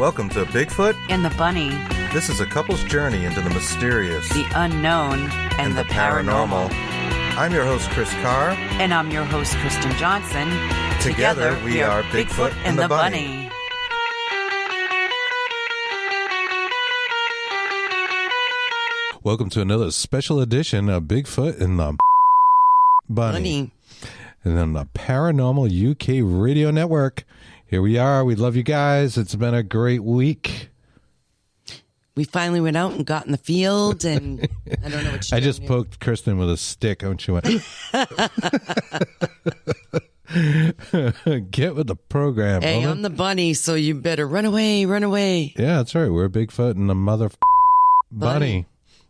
Welcome to Bigfoot and the Bunny. This is a couple's journey into the mysterious, the unknown, and the paranormal. I'm your host, Chris Carr. And I'm your host, Kristen Johnson. Together we are Bigfoot and the Bunny. Welcome to another special edition of Bigfoot and the Bunny. And on the Paranormal UK Radio Network. Here we are. We love you guys. It's been a great week. We finally went out and got in the field, and I don't know what you're I just poked Kristen with a stick, and she went, get with the program. Hey, woman. I'm the bunny, so you better run away, run away. Yeah, that's right. We're Bigfoot and the mother bunny.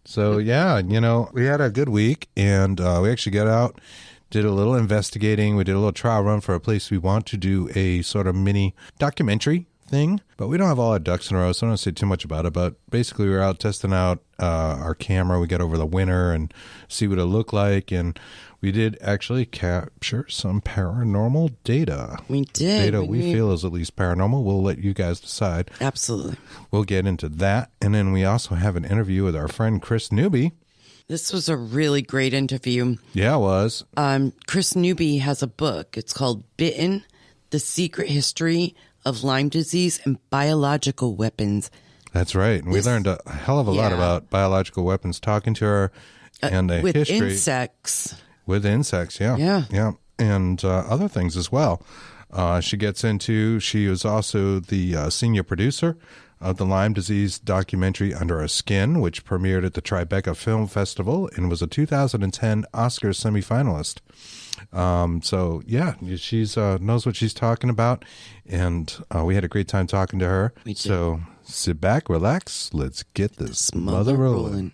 So, yeah, you know, we had a good week, and we actually got out, did a little investigating. We did a little trial run for a place we want to do a sort of mini documentary thing, but we don't have all our ducks in a row, so I don't say too much about it. But basically, we were out testing out our camera. We got over the winter and see what it looked like, and we did actually capture some paranormal data. We did. Data we feel is at least paranormal. We'll let you guys decide. Absolutely. We'll get into that, and then we also have an interview with our friend Kris Newby. This was a really great interview. Yeah, it was. Kris Newby has a book. It's called Bitten, The Secret History of Lyme Disease and Biological Weapons. That's right. And we learned a hell of a lot about biological weapons talking to her and the with history. Insects. With insects, yeah. And other things as well. She was also the senior producer of the Lyme disease documentary Under Our Skin, which premiered at the Tribeca Film Festival and was a 2010 Oscar semifinalist. So yeah, she's knows what she's talking about, and we had a great time talking to her. So sit back, relax, let's get this mother rolling.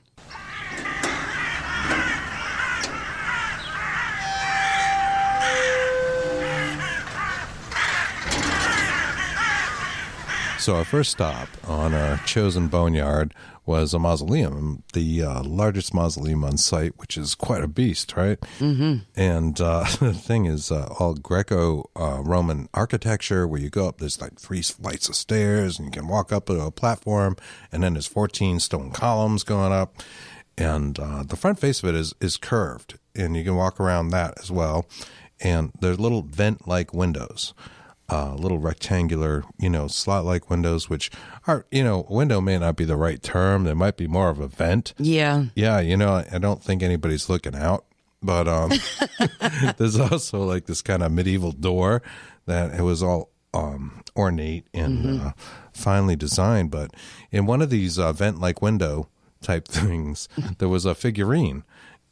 So our first stop on our chosen boneyard was a mausoleum, the largest mausoleum on site, which is quite a beast, right? Mm-hmm. And the thing is all Greco-Roman architecture where you go up, there's like 3 flights of stairs and you can walk up to a platform, and then there's 14 stone columns going up. And the front face of it is curved, and you can walk around that as well. And there's little vent-like windows. Little rectangular, slot-like windows, which are, a window may not be the right term. There might be more of a vent. Yeah. Yeah, I don't think anybody's looking out. But there's also like this kind of medieval door that it was all ornate and finely designed. But in one of these vent-like window type things, there was a figurine.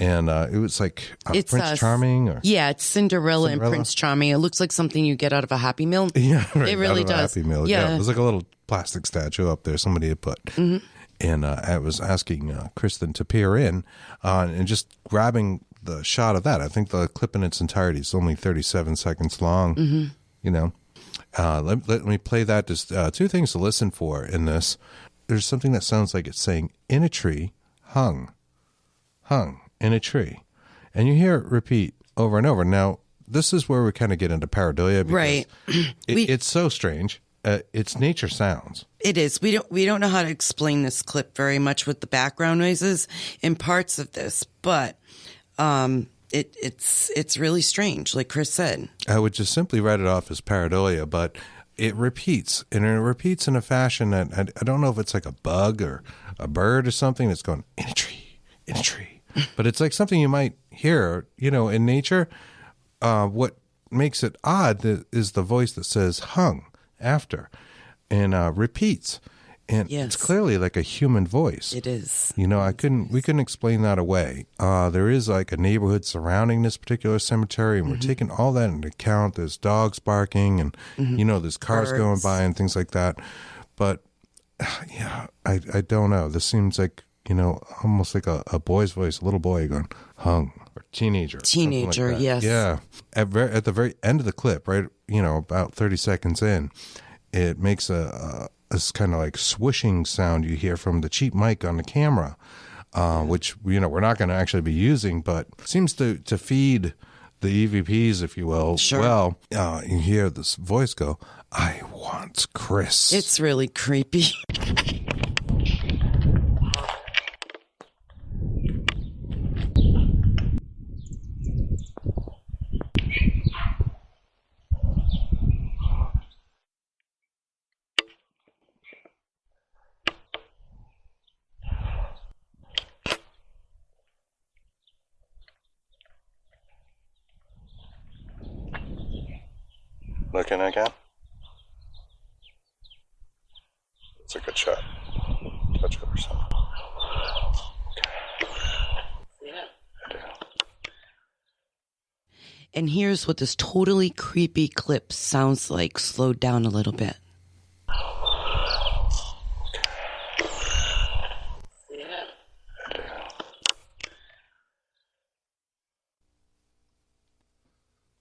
And it was like Prince Charming? It's Cinderella and Prince Charming. It looks like something you get out of a Happy Meal. Yeah, right. It really does. Happy Meal. Yeah. It was like a little plastic statue up there somebody had put. Mm-hmm. And I was asking Kristen to peer in and just grabbing the shot of that. I think the clip in its entirety is only 37 seconds long. Mm-hmm. Let me play that. Just 2 things to listen for in this. There's something that sounds like it's saying, in a tree, hung. In a tree, and you hear it repeat over and over. Now, this is where we kind of get into pareidolia, because right? It's so strange. It's nature sounds. It is. We don't know how to explain this clip very much with the background noises in parts of this, but it's really strange, like Chris said. I would just simply write it off as pareidolia, but it repeats, and it repeats in a fashion that I don't know if it's like a bug or a bird or something that's going in a tree, in a tree. But it's like something you might hear, in nature. What makes it odd is the voice that says hung after and repeats. And it's clearly like a human voice. It is. We couldn't explain that away. There is like a neighborhood surrounding this particular cemetery, and we're taking all that into account. There's dogs barking and, there's cars going by and things like that. But, I don't know. This seems like, almost like a boy's voice, a little boy going, hung, or teenager. Teenager, like yes. Yeah. At the very end of the clip, right, about 30 seconds in, it makes this kind of like swooshing sound you hear from the cheap mic on the camera, which, we're not going to actually be using, but seems to feed the EVPs, if you will. Sure. Well, you hear this voice go, "I want Kris." It's really creepy. Looking again? It's a good shot. Touch over some. Yeah. I do. And here's what this totally creepy clip sounds like, slowed down a little bit.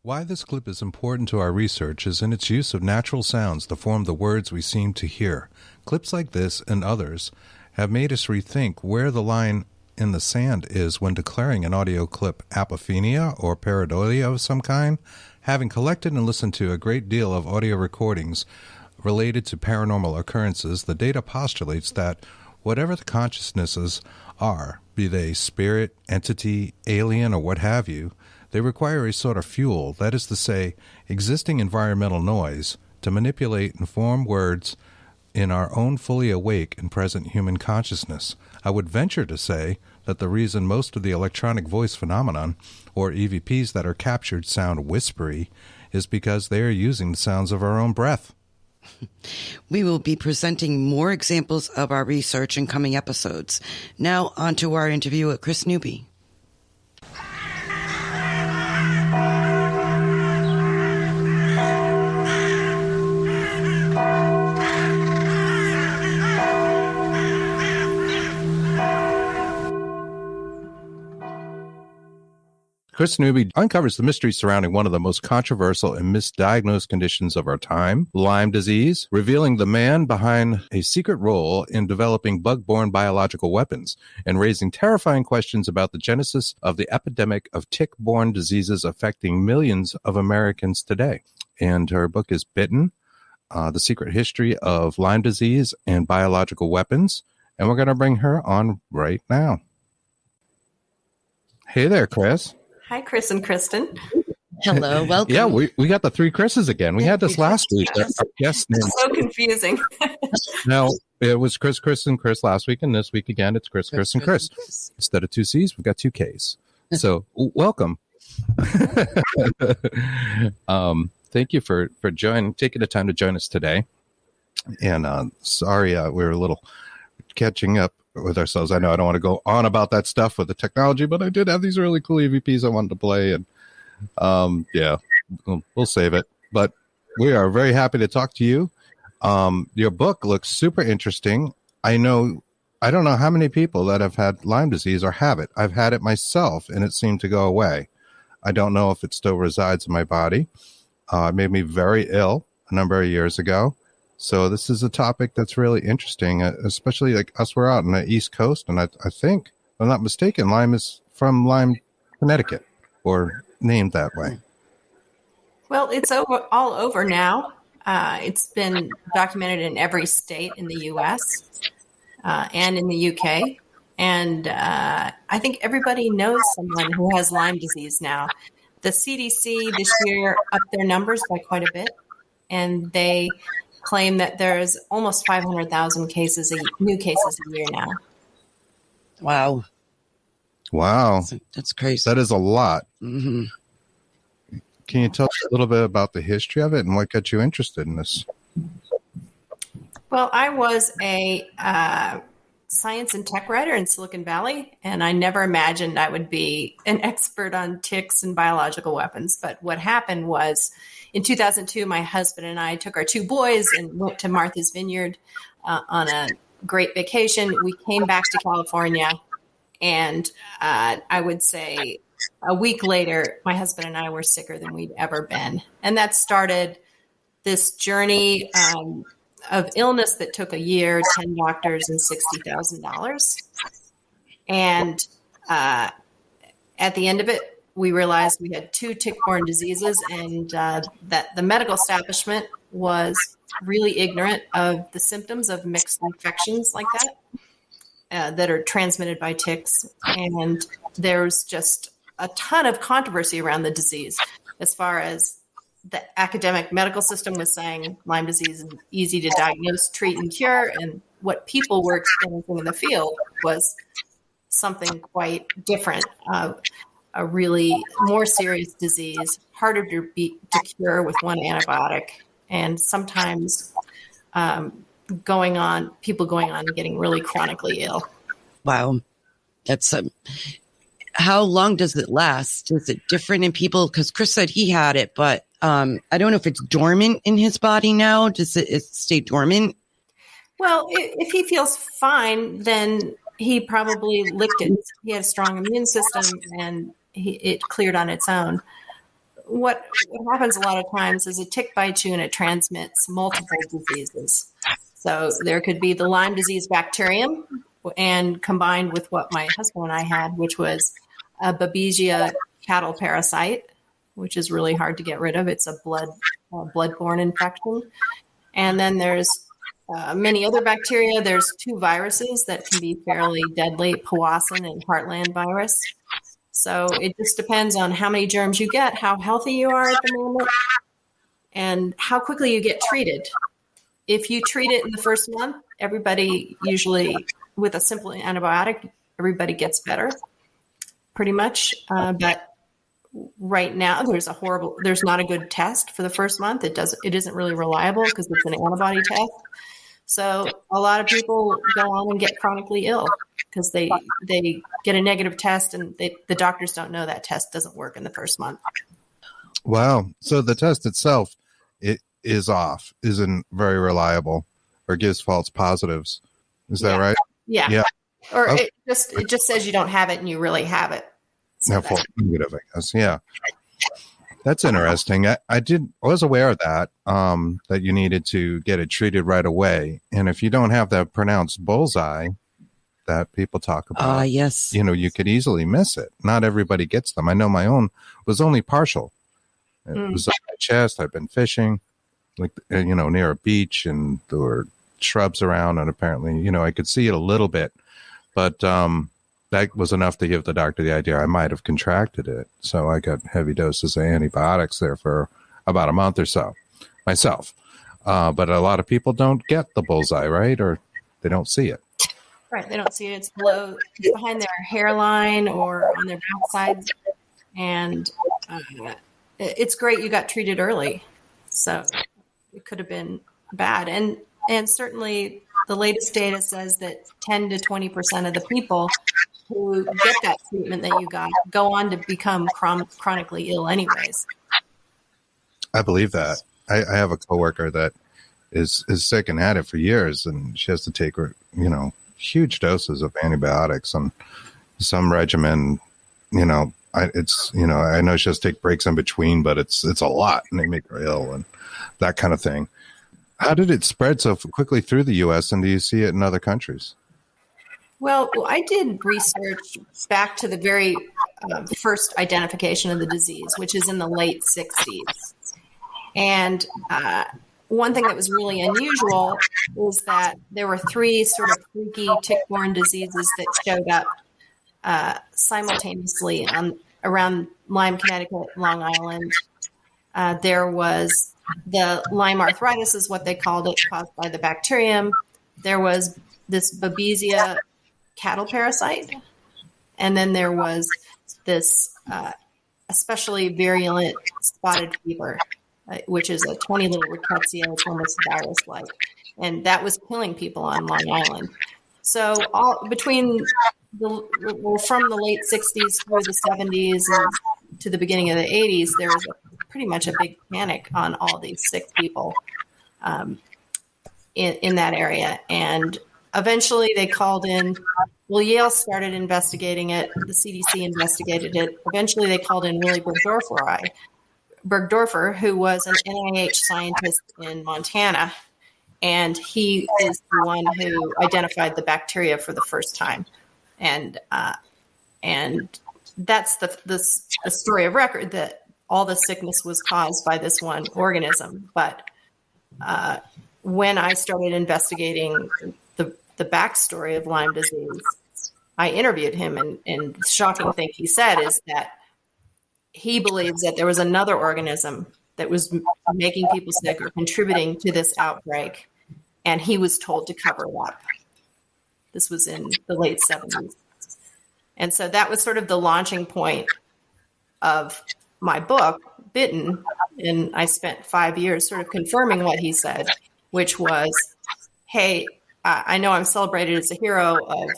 Why this clip is important to our research is in its use of natural sounds to form the words we seem to hear. Clips like this and others have made us rethink where the line in the sand is when declaring an audio clip apophenia or pareidolia of some kind. Having collected and listened to a great deal of audio recordings related to paranormal occurrences, the data postulates that whatever the consciousnesses are, be they spirit, entity, alien, or what have you, they require a sort of fuel, that is to say, existing environmental noise, to manipulate and form words in our own fully awake and present human consciousness. I would venture to say that the reason most of the electronic voice phenomenon, or EVPs that are captured, sound whispery, is because they are using the sounds of our own breath. We will be presenting more examples of our research in coming episodes. Now, on to our interview with Kris Newby. Kris Newby uncovers the mystery surrounding one of the most controversial and misdiagnosed conditions of our time, Lyme disease, revealing the man behind a secret role in developing bug-borne biological weapons and raising terrifying questions about the genesis of the epidemic of tick-borne diseases affecting millions of Americans today. And her book is Bitten, The Secret History of Lyme Disease and Biological Weapons. And we're going to bring her on right now. Hey there, Kris. Hi, Kris and Kristen. Hello, welcome. Yeah, we got the three Krises again. We had this last week. Our guest name. So confusing. Now, it was Kris, and Kris last week, and this week again, it's Kris, and Kris. Instead of two C's, we've got two K's. So, welcome. Thank you for taking the time to join us today. And sorry, we were a little catching up with ourselves. I know I don't want to go on about that stuff with the technology, but I did have these really cool EVPs I wanted to play, and yeah, we'll save it. But we are very happy to talk to you. Your book looks super interesting. I don't know how many people that have had Lyme disease or have it. I've had it myself, and it seemed to go away. I don't know if it still resides in my body. It made me very ill a number of years ago. So this is a topic that's really interesting, especially like us. We're out on the East Coast, and I think, if I'm not mistaken, Lyme is from Lyme, Connecticut, or named that way. Well, it's all over now. It's been documented in every state in the U.S. And in the UK. And I think everybody knows someone who has Lyme disease now. The CDC this year upped their numbers by quite a bit, and they claim that there's almost 500,000 new cases a year now. Wow. That's crazy. That is a lot. Mm-hmm. Can you tell us a little bit about the history of it and what got you interested in this? Well, I was a science and tech writer in Silicon Valley, and I never imagined I would be an expert on ticks and biological weapons. But what happened was, in 2002, my husband and I took our two boys and went to Martha's Vineyard on a great vacation. We came back to California, and I would say a week later, my husband and I were sicker than we'd ever been. And that started this journey of illness that took a year, 10 doctors, and $60,000. And at the end of it, we realized we had 2 tick-borne diseases, and that the medical establishment was really ignorant of the symptoms of mixed infections like that are transmitted by ticks. And there's just a ton of controversy around the disease, as far as the academic medical system was saying Lyme disease is easy to diagnose, treat, and cure. And what people were experiencing in the field was something quite different. A really more serious disease, harder to cure with one antibiotic, and sometimes people going on and getting really chronically ill. Wow. That's how long does it last? Is it different in people? Because Kris said he had it, but I don't know if it's dormant in his body now. Does it stay dormant? Well, if he feels fine, then he probably licked it. He had a strong immune system, and it cleared on its own. What happens a lot of times is a tick bites you and it transmits multiple diseases. So there could be the Lyme disease bacterium, and combined with what my husband and I had, which was a Babesia cattle parasite, which is really hard to get rid of. It's a bloodborne infection. And then there's many other bacteria. There's 2 viruses that can be fairly deadly, Powassan and Heartland virus. So it just depends on how many germs you get, how healthy you are at the moment, and how quickly you get treated. If you treat it in the first month, everybody usually, with a simple antibiotic, everybody gets better pretty much. But right now there's not a good test for the first month. It isn't really reliable because it's an antibody test. So a lot of people go on and get chronically ill because they get a negative test, and the doctors don't know that test doesn't work in the first month. Wow. So the test itself, it isn't very reliable, or gives false positives. Is that right? Yeah. Or it just says you don't have it and you really have it. So false negative, I guess. Yeah. That's interesting. I was aware of that, that you needed to get it treated right away. And if you don't have that pronounced bullseye that people talk about, yes, you could easily miss it. Not everybody gets them. I know my own was only partial. It was on my chest. I've been fishing, near a beach, and there were shrubs around, and apparently, I could see it a little bit, but that was enough to give the doctor the idea I might have contracted it. So I got heavy doses of antibiotics there for about a month or so myself. But a lot of people don't get the bullseye, right? Or they don't see it. Right. They don't see it. It's behind their hairline or on their backsides. And it's great you got treated early. So it could have been bad. And certainly the latest data says that 10 to 20% of the people who get that treatment that you got go on to become chronically ill anyways. I believe that. I have a coworker that is sick and had it for years, and she has to take, huge doses of antibiotics on some regimen. I know she has to take breaks in between, but it's a lot, and they make her ill and that kind of thing. How did it spread so quickly through the U.S., and do you see it in other countries? Well, I did research back to the very first identification of the disease, which is in the late 60s. And one thing that was really unusual was that there were 3 sort of freaky tick-borne diseases that showed up simultaneously around Lyme, Connecticut, Long Island. There was the Lyme arthritis, is what they called it, caused by the bacterium. There was this Babesia cattle parasite. And then there was this especially virulent spotted fever, which is a 20 little rickettsia. It's almost virus-like. And that was killing people on Long Island. So from the late 60s through the 70s and to the beginning of the 80s, there was pretty much a big panic on all these sick people in that area. And eventually they called in, Yale started investigating it. The CDC investigated it. Eventually they called in Willy Bergdorfer, who was an NIH scientist in Montana. And he is the one who identified the bacteria for the first time. And that's the story of record, that all the sickness was caused by this one organism. But when I started investigating the backstory of Lyme disease, I interviewed him, and the shocking thing he said is that he believes that there was another organism that was making people sick or contributing to this outbreak, and he was told to cover it up. This was in the late 70s. And so that was sort of the launching point of my book, Bitten, and I spent 5 years sort of confirming what he said, which was, hey, I know I'm celebrated as a hero of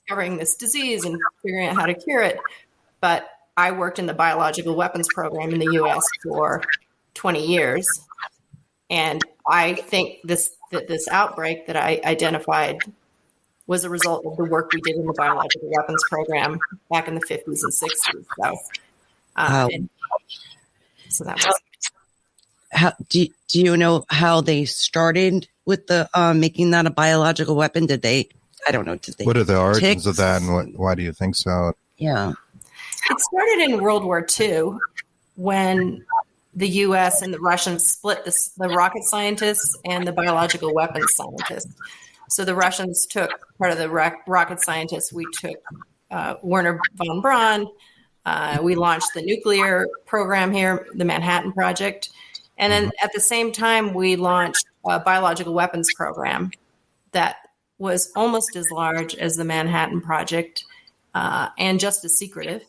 discovering this disease and figuring out how to cure it, but I worked in the biological weapons program in the U.S. for 20 years, and I think this outbreak that I identified was a result of the work we did in the biological weapons program back in the 50s and 60s. So that was. Do you know how they started with the making that a biological weapon? Did they? I don't know. Did they? What are the origins of that, and why do you think so? Yeah, it started in World War II when the U.S. and the Russians split the rocket scientists and the biological weapons scientists. So the Russians took part of the rocket scientists. We took Werner von Braun. We launched the nuclear program here, the Manhattan Project. And then at the same time, we launched a biological weapons program that was almost as large as the Manhattan Project and just as secretive.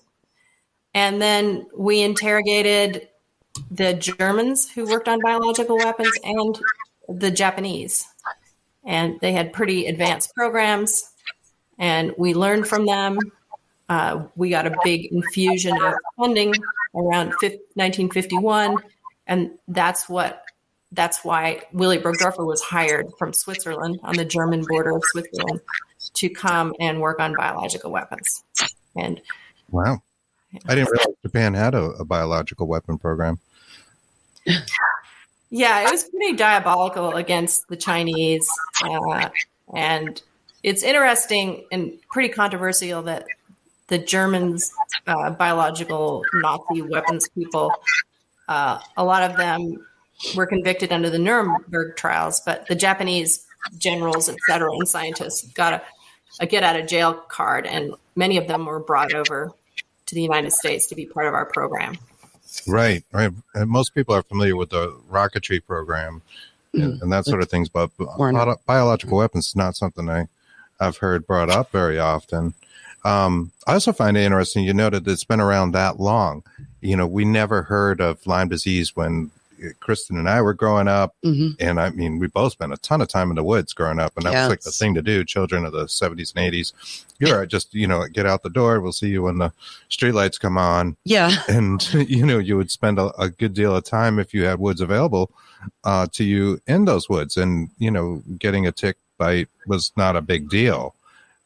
And then we interrogated the Germans who worked on biological weapons and the Japanese. And they had pretty advanced programs, and we learned from them. We got a big infusion of funding around 1951, and that's why Willy Burgdorfer was hired from Switzerland, on the German border of Switzerland, to come and work on biological weapons. And wow, I didn't realize Japan had a biological weapon program. Yeah, it was pretty diabolical against the Chinese. And it's interesting and pretty controversial that the Germans, biological Nazi weapons people, a lot of them were convicted under the Nuremberg trials, but the Japanese generals, et cetera, and scientists got a get out of jail card, and many of them were brought over to the United States to be part of our program. Right. And most people are familiar with the rocketry program and that sort of things, but biological weapons is not something I've heard brought up very often. I also find it interesting, you noted that it's been around that long. You know, we never heard of Lyme disease when Kristen and I were growing up. And I mean, we both spent a ton of time in the woods growing up, and that was like the thing to do. Children of the 70s and 80s, you're just, get out the door. We'll see you when the streetlights come on. Yeah. And, you would spend a good deal of time, if you had woods available to you, in those woods. And, getting a tick bite was not a big deal.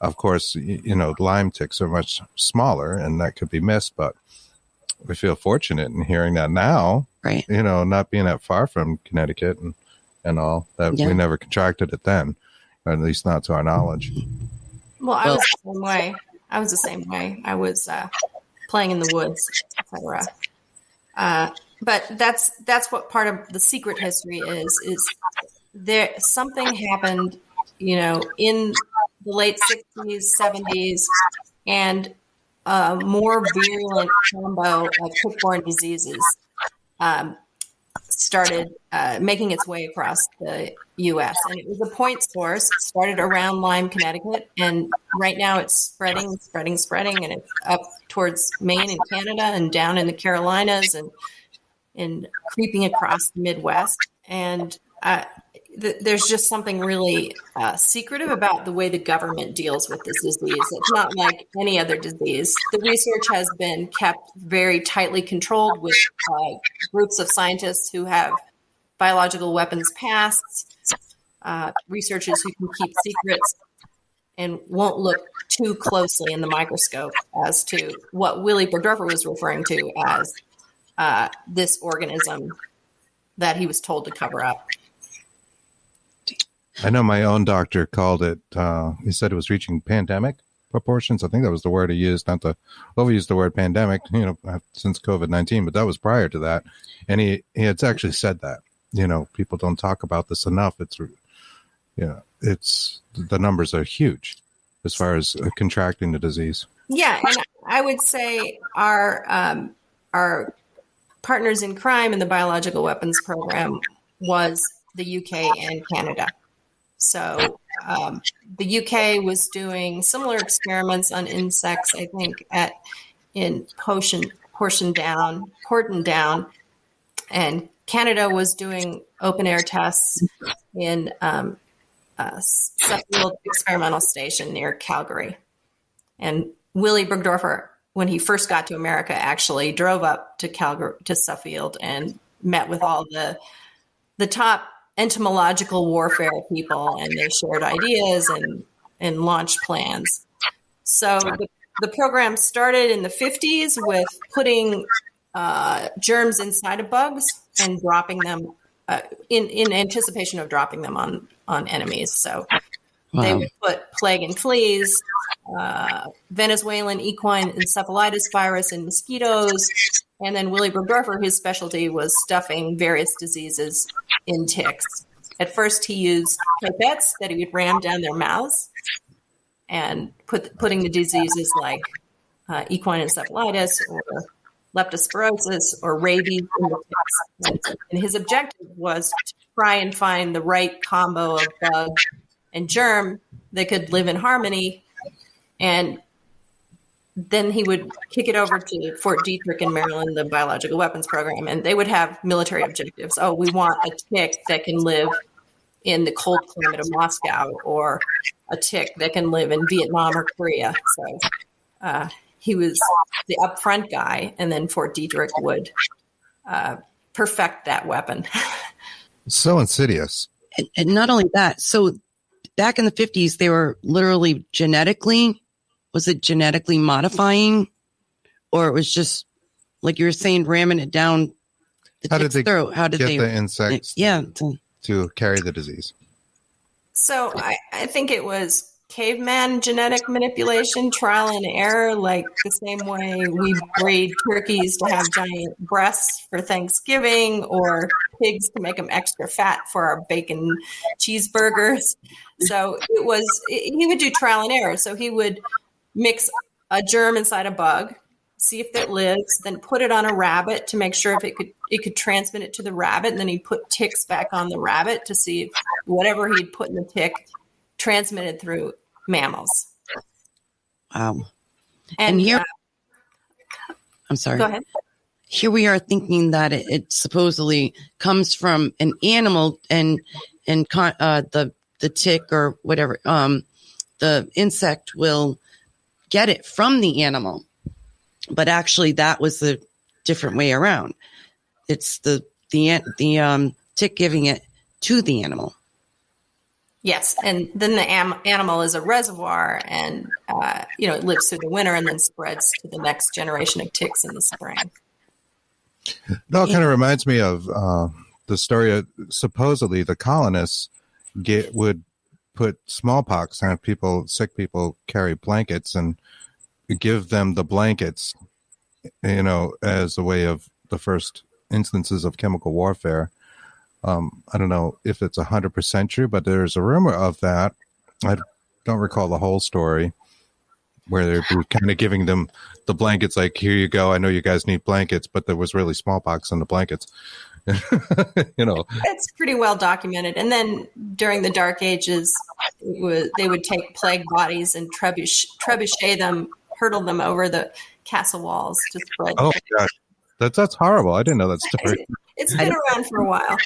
Of course, Lyme ticks are much smaller, and that could be missed, but we feel fortunate in hearing that now, right? Not being that far from Connecticut and all that, we never contracted it then, or at least not to our knowledge. Well, I was the same way. I was playing in the woods, etc. But that's what part of the secret history is there something happened, in the late 60s, 70s, and more virulent combo of tick-borne diseases started making its way across the U.S. And it was a point source. It started around Lyme, Connecticut, and right now it's spreading, and it's up towards Maine and Canada and down in the Carolinas and creeping across the Midwest. And there's just something really secretive about the way the government deals with this disease. It's not like any other disease. The research has been kept very tightly controlled with groups of scientists who have biological weapons pasts, researchers who can keep secrets and won't look too closely in the microscope as to what Willy Burgdorfer was referring to as this organism that he was told to cover up. I know my own doctor called it, he said it was reaching pandemic proportions. I think that was the word he used, not to overuse the word pandemic, since COVID-19, but that was prior to that. And he had actually said that, people don't talk about this enough. It's the numbers are huge as far as contracting the disease. Yeah. And I would say our partners in crime in the biological weapons program was the UK and Canada. So the UK was doing similar experiments on insects, I think, in Portion Down, and Canada was doing open air tests in Suffield Experimental Station near Calgary. And Willy Burgdorfer, when he first got to America, actually drove up to Calgary, to Suffield, and met with all the top entomological warfare people, and they shared ideas and launched plans. So the program started in the 50s with putting germs inside of bugs and dropping them in anticipation of dropping them on enemies. So they would put plague and fleas, Venezuelan equine encephalitis virus in mosquitoes, and then Willy Burgdorfer, his specialty was stuffing various diseases in ticks. At first, he used pipettes that he would ram down their mouths and putting the diseases like equine encephalitis or leptospirosis or rabies in the ticks. And his objective was to try and find the right combo of bug and germ that could live in harmony. And then he would kick it over to Fort Detrick in Maryland, the biological weapons program, and they would have military objectives. Oh, we want a tick that can live in the cold climate of Moscow, or a tick that can live in Vietnam or Korea. So he was the upfront guy, and then Fort Detrick would perfect that weapon. So insidious. And not only that, so back in the 50s, they were literally genetically modifying, or it was just like you were saying, ramming it down the tick's throat? How did they get the insects to carry the disease? So I think it was caveman genetic manipulation, trial and error, like the same way we breed turkeys to have giant breasts for Thanksgiving, or pigs to make them extra fat for our bacon cheeseburgers. So he would do trial and error. So he would mix a germ inside a bug, see if it lives, then put it on a rabbit to make sure if it could transmit it to the rabbit, and then he'd put ticks back on the rabbit to see if whatever he'd put in the tick transmitted through mammals. Wow. And here, I'm sorry. Go ahead. Here we are thinking that it supposedly comes from an animal, and the tick or whatever, the insect will get it from the animal. But actually, that was the different way around. It's the tick giving it to the animal. Yes, and then the animal is a reservoir, and it lives through the winter and then spreads to the next generation of ticks in the spring. It all kind of reminds me of the story of supposedly the colonists would put smallpox on sick people carry blankets and give them the blankets, as a way of the first instances of chemical warfare. I don't know if it's 100% true, but there's a rumor of that. I don't recall the whole story, where they're kind of giving them the blankets, like, here you go, I know you guys need blankets, but there was really smallpox in the blankets. It's pretty well documented. And then during the Dark Ages, they would take plague bodies and trebuchet them, hurtle them over the castle walls to spread. Oh my gosh, that's horrible. I didn't know that story. It's been around for a while.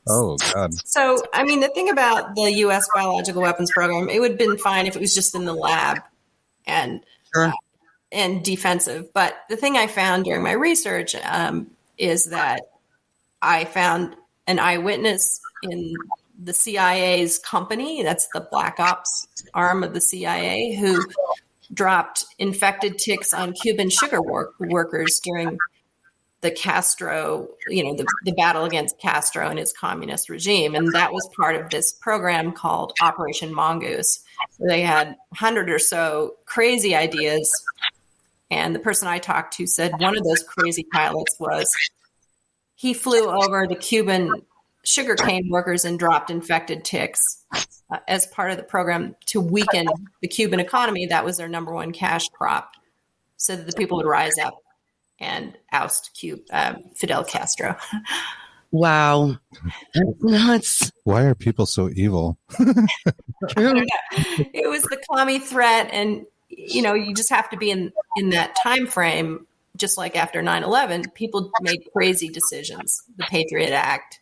Oh God. So, I mean, the thing about the U.S. biological weapons program, it would have been fine if it was just in the lab and defensive. But the thing I found during my research is that I found an eyewitness in the CIA's company, that's the Black Ops arm of the CIA, who dropped infected ticks on Cuban sugar workers during the Castro, the battle against Castro and his communist regime. And that was part of this program called Operation Mongoose, where they had 100 or so crazy ideas. And the person I talked to said one of those crazy pilots was he flew over the Cuban sugarcane workers and dropped infected ticks as part of the program to weaken the Cuban economy. That was their number one cash crop, so that the people would rise up and oust Fidel Castro. Wow. That's nuts. Why are people so evil? It was the commie threat, and you just have to be in that time frame. Just like after 9/11, people made crazy decisions. The Patriot Act,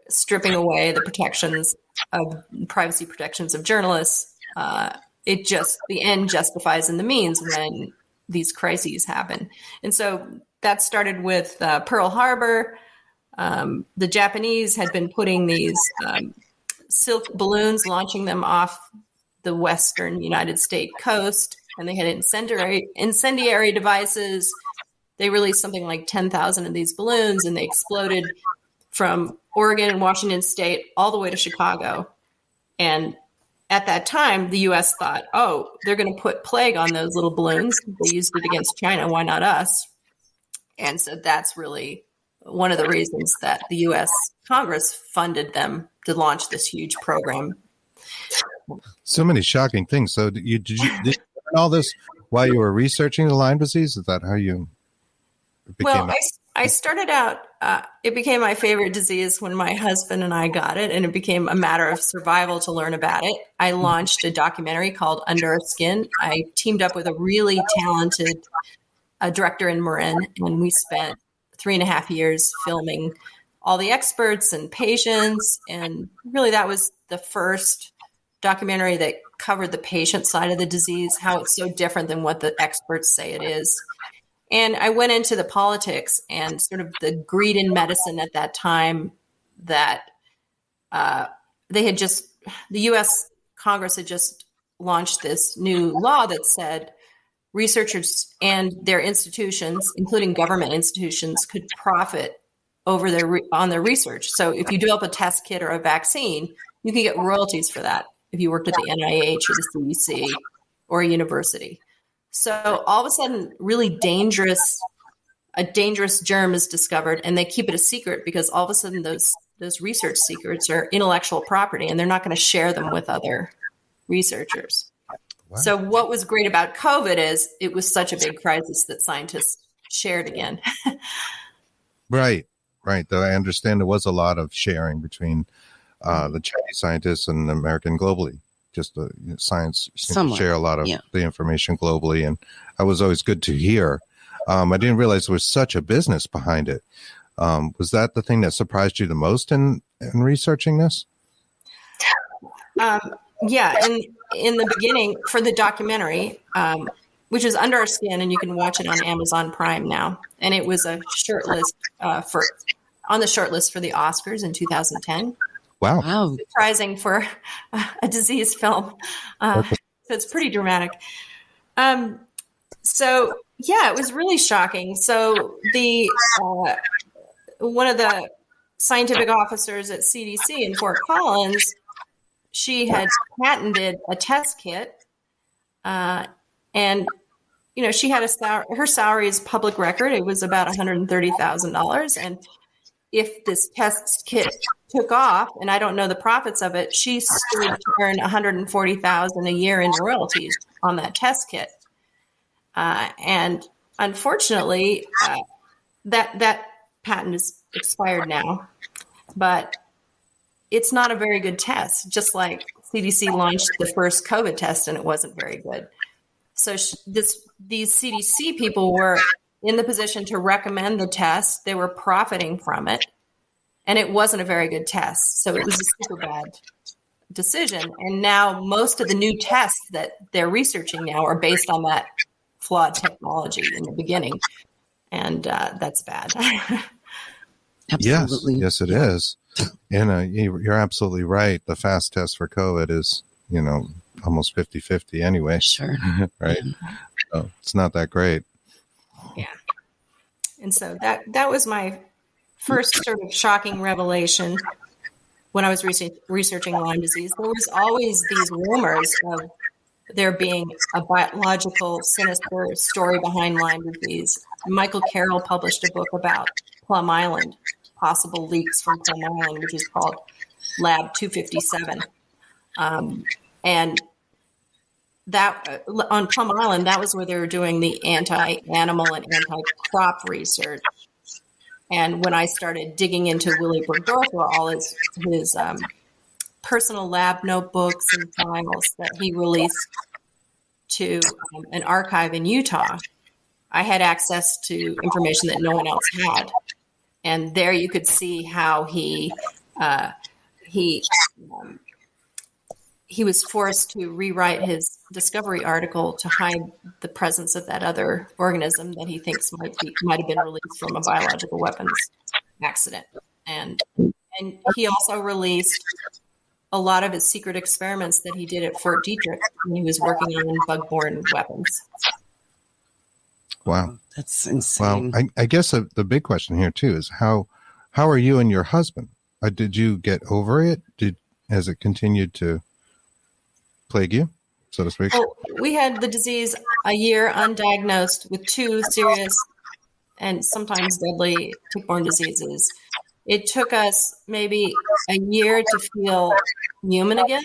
stripping away the privacy protections of journalists. The end justifies in the means when these crises happen. And so that started with Pearl Harbor. The Japanese had been putting these silk balloons, launching them off the western United States coast, and they had incendiary devices. They released something like 10,000 of these balloons, and they exploded from Oregon and Washington State all the way to Chicago. And at that time, the U.S. thought, oh, they're going to put plague on those little balloons. They used it against China. Why not us? And so that's really one of the reasons that the U.S. Congress funded them to launch this huge program. So many shocking things. So did you learn all this while you were researching the Lyme disease? Is that how you became? Well, I started out, it became my favorite disease when my husband and I got it, and it became a matter of survival to learn about it. I launched a documentary called Under Our Skin. I teamed up with a really talented director in Marin, and we spent 3.5 years filming all the experts and patients. And really that was the first documentary that covered the patient side of the disease, how it's so different than what the experts say it is. And I went into the politics and sort of the greed in medicine at that time that the U.S. Congress had just launched this new law that said researchers and their institutions, including government institutions, could profit over on their research. So if you develop a test kit or a vaccine, you can get royalties for that if you worked at the NIH or the CDC or a university. So all of a sudden, really a dangerous germ is discovered, and they keep it a secret because all of a sudden those research secrets are intellectual property, and they're not going to share them with other researchers. Wow. So what was great about COVID is it was such a big crisis that scientists shared again. Right. Though I understand there was a lot of sharing between the Chinese scientists and the American globally. Just the science seems to share a lot of the information globally, and that was always good to hear. I didn't realize there was such a business behind it. Was that the thing that surprised you the most in researching this? Yeah, in the beginning for the documentary, which is Under Our Skin, and you can watch it on Amazon Prime now, and it was a shortlist on the shortlist for the Oscars in 2010. Wow. Surprising for a disease film. So it's pretty dramatic. So yeah, it was really shocking. So the one of the scientific officers at CDC in Fort Collins, she had patented a test kit, and she had her salary is public record. It was about $130,000, and if this test kit took off, and I don't know the profits of it, she stood to earn $140,000 a year in royalties on that test kit. And unfortunately, that patent is expired now, but it's not a very good test. Just like CDC launched the first COVID test, and it wasn't very good. So these CDC people were in the position to recommend the test. They were profiting from it, and it wasn't a very good test. So it was a super bad decision. And now most of the new tests that they're researching now are based on that flawed technology in the beginning. And that's bad. Absolutely. Yes, it is. And you're absolutely right. The fast test for COVID is, almost 50-50 anyway. Sure. Right. So it's not that great. Yeah. And so that was my first sort of shocking revelation when I was researching Lyme disease. There was always these rumors of there being a biological sinister story behind Lyme disease. Michael Carroll published a book about Plum Island, possible leaks from Plum Island, which is called Lab 257. And that on Plum Island, that was where they were doing the anti-animal and anti-crop research. And when I started digging into Willy Burgdorfer, all his personal lab notebooks and files that he released to an archive in Utah, I had access to information that no one else had. And there you could see how he was forced to rewrite his discovery article to hide the presence of that other organism that he thinks might have been released from a biological weapons accident. And he also released a lot of his secret experiments that he did at Fort Detrick when he was working on bug-borne weapons. Wow. That's insane. Well, I guess the big question here too is how are you and your husband? Did you get over it? Has it continued to plague you, so to speak? Well, we had the disease a year undiagnosed with 2 serious and sometimes deadly tick-borne diseases. It took us maybe a year to feel human again,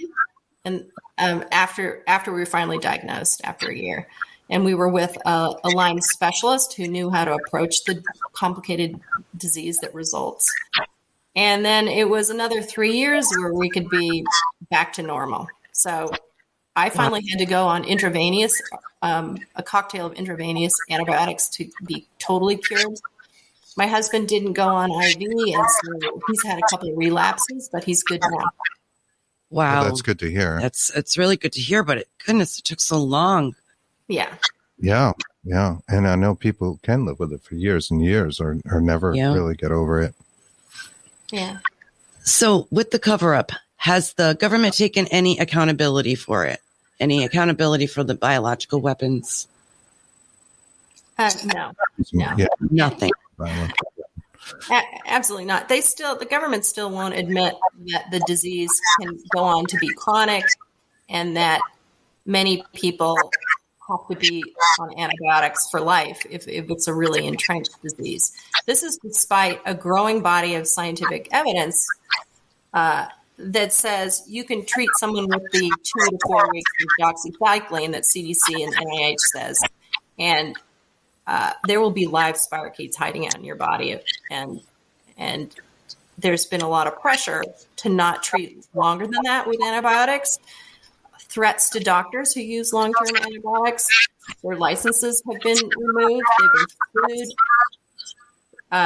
and after we were finally diagnosed, after a year. And we were with a Lyme specialist who knew how to approach the complicated disease that results. And then it was another 3 years where we could be back to normal. So I finally had to go on intravenous, a cocktail of intravenous antibiotics to be totally cured. My husband didn't go on IV, and so he's had a couple of relapses, but he's good now. Wow. Well, that's good to hear. It's really good to hear, but goodness, it took so long. Yeah. Yeah. And I know people can live with it for years and years or never really get over it. Yeah. So with the cover-up, has the government taken any accountability for it? Any accountability for the biological weapons? No. Yeah. Nothing. Absolutely not. The government still won't admit that the disease can go on to be chronic and that many people have to be on antibiotics for life if it's a really entrenched disease. This is despite a growing body of scientific evidence that says you can treat someone with the 2 to 4 weeks of doxycycline that CDC and NIH says, and there will be live spirochetes hiding out in your body, and there's been a lot of pressure to not treat longer than that with antibiotics. Threats to doctors who use long-term antibiotics. Their licenses have been removed. They've been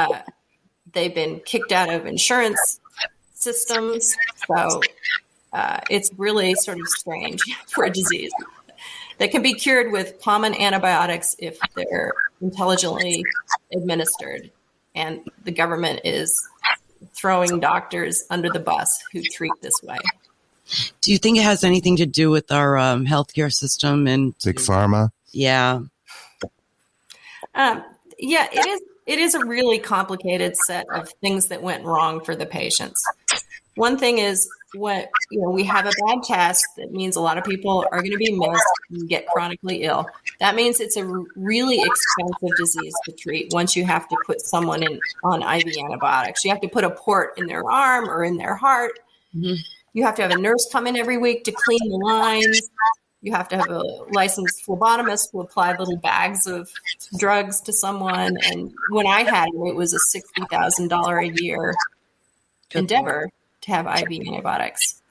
sued. They've been kicked out of insurance systems. So it's really sort of strange for a disease that can be cured with common antibiotics if they're intelligently administered. And the government is throwing doctors under the bus who treat this way. Do you think it has anything to do with our healthcare system and Big Pharma? Yeah. Yeah, it is a really complicated set of things that went wrong for the patients. One thing is we have a bad test. That means a lot of people are going to be missed and get chronically ill. That means it's a really expensive disease to treat once you have to put someone on IV antibiotics. You have to put a port in their arm or in their heart. Mm-hmm. You have to have a nurse come in every week to clean the lines. You have to have a licensed phlebotomist who apply little bags of drugs to someone. And when I had it was a $60,000 a year endeavor to have IV antibiotics.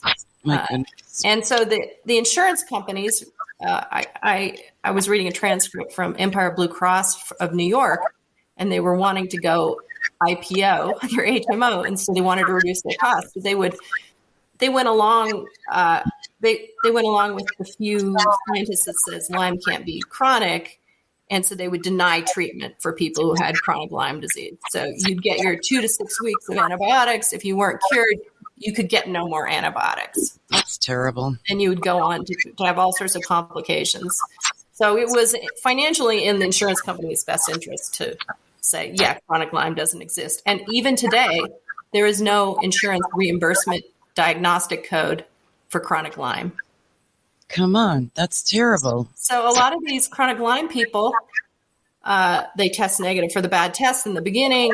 And so the insurance companies, I was reading a transcript from Empire Blue Cross of New York, and they were wanting to go IPO, their HMO, and so they wanted to reduce their costs. But they went along. They went along with the few scientists that says Lyme can't be chronic, and so they would deny treatment for people who had chronic Lyme disease. So you'd get your 2 to 6 weeks of antibiotics. If you weren't cured, you could get no more antibiotics. That's terrible. And you would go on to have all sorts of complications. So it was financially in the insurance company's best interest to say, yeah, chronic Lyme doesn't exist. And even today, there is no insurance reimbursement diagnostic code for chronic Lyme. Come on, that's terrible. So a lot of these chronic Lyme people, they test negative for the bad tests in the beginning.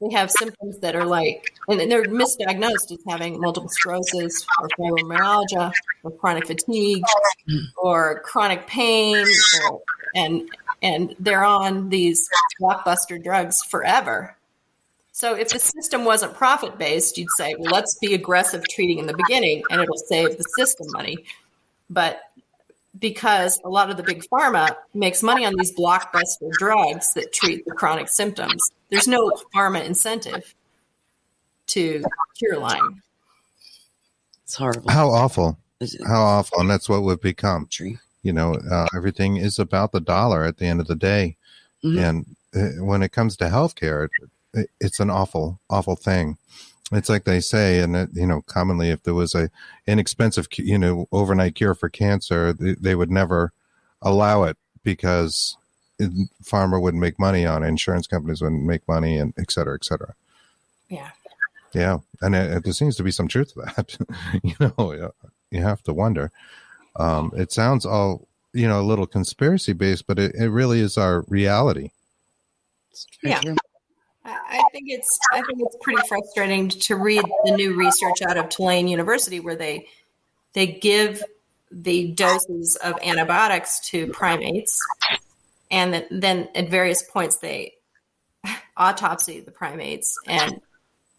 They have symptoms that are like, and they're misdiagnosed as having multiple sclerosis or fibromyalgia or chronic fatigue or chronic pain, and they're on these blockbuster drugs forever. So if the system wasn't profit-based, you'd say, well, let's be aggressive treating in the beginning and it'll save the system money. But because a lot of the big pharma makes money on these blockbuster drugs that treat the chronic symptoms, there's no pharma incentive to cure Lyme. It's horrible. How awful. How awful. And that's what we've become. True. You know, everything is about the dollar at the end of the day. And when it comes to healthcare, it's an awful, awful thing. It's like they say, and you know, commonly if there was a inexpensive, you know, overnight cure for cancer, they would never allow it because pharma wouldn't make money on it, insurance companies wouldn't make money, and et cetera, et cetera. Yeah. Yeah. And there seems to be some truth to that. You know, you have to wonder. It sounds all, you know, a little conspiracy based, but it really is our reality. Yeah. I think it's pretty frustrating to read the new research out of Tulane University where they give the doses of antibiotics to primates, and then at various points they autopsy the primates,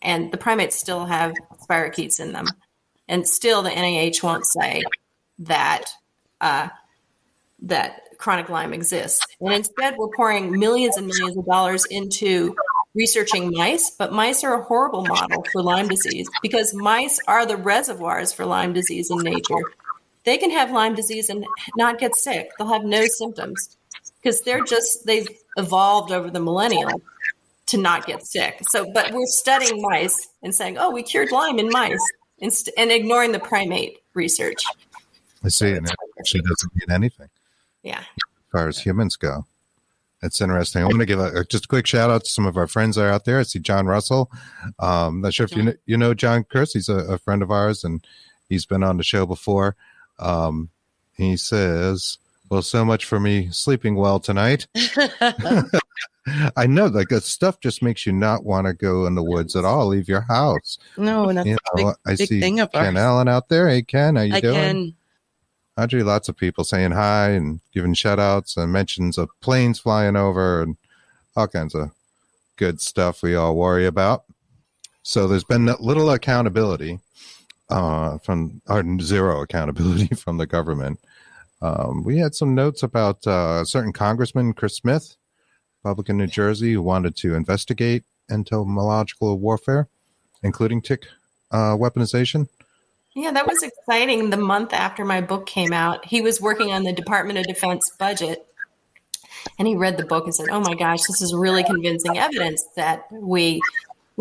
and the primates still have spirochetes in them, and still the NIH won't say that that chronic Lyme exists. And instead, we're pouring millions and millions of dollars into researching mice, but mice are a horrible model for Lyme disease because mice are the reservoirs for Lyme disease in nature. They can have Lyme disease and not get sick. They'll have no symptoms because they've evolved over the millennia to not get sick. So, but we're studying mice and saying, oh, we cured Lyme in mice and ignoring the primate research. I see, and it actually doesn't mean anything. Yeah. As far as humans go. That's interesting. I want to give just a quick shout out to some of our friends that are out there. I see John Russell. Not sure if you know John, Kris. He's a friend of ours, and he's been on the show before. He says, well, so much for me sleeping well tonight. I know, like that stuff just makes you not want to go in the woods at all, leave your house. No, and that's I big see thing of Ken ours. Allen out there. Hey, Ken, how you doing? Ken. Audrey, lots of people saying hi and giving shout outs and mentions of planes flying over and all kinds of good stuff we all worry about. So there's been little accountability zero accountability from the government. We had some notes about a certain Congressman, Chris Smith, Republican New Jersey, who wanted to investigate entomological warfare, including tick weaponization. Yeah, that was exciting. The month after my book came out, he was working on the Department of Defense budget, and he read the book and said, oh my gosh, this is really convincing evidence that we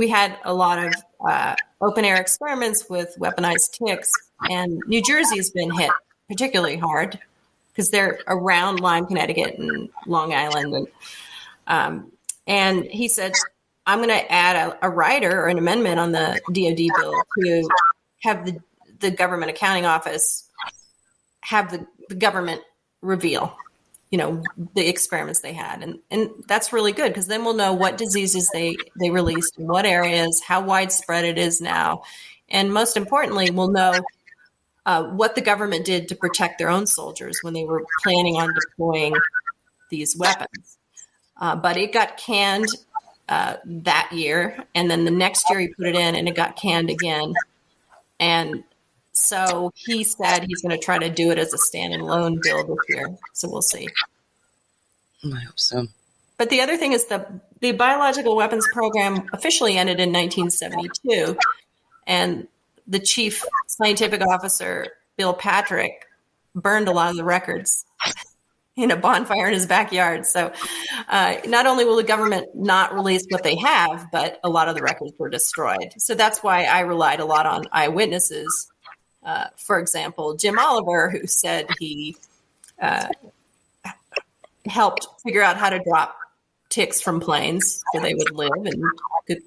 had a lot of open air experiments with weaponized ticks, and New Jersey's been hit particularly hard because they're around Lyme, Connecticut, and Long Island. And he said, I'm going to add a rider or an amendment on the DoD bill to have the government accounting office have the government reveal, the experiments they had. And that's really good because then we'll know what diseases they released, in what areas, how widespread it is now. And most importantly, we'll know what the government did to protect their own soldiers when they were planning on deploying these weapons. But it got canned that year. And then the next year he put it in and it got canned again. And so he said he's going to try to do it as a stand-alone bill this year. So we'll see. I hope so. But the other thing is the biological weapons program officially ended in 1972. And the chief scientific officer, Bill Patrick, burned a lot of the records in a bonfire in his backyard. So not only will the government not release what they have, but a lot of the records were destroyed. So that's why I relied a lot on eyewitnesses. For example, Jim Oliver, who said he helped figure out how to drop ticks from planes so they would live and could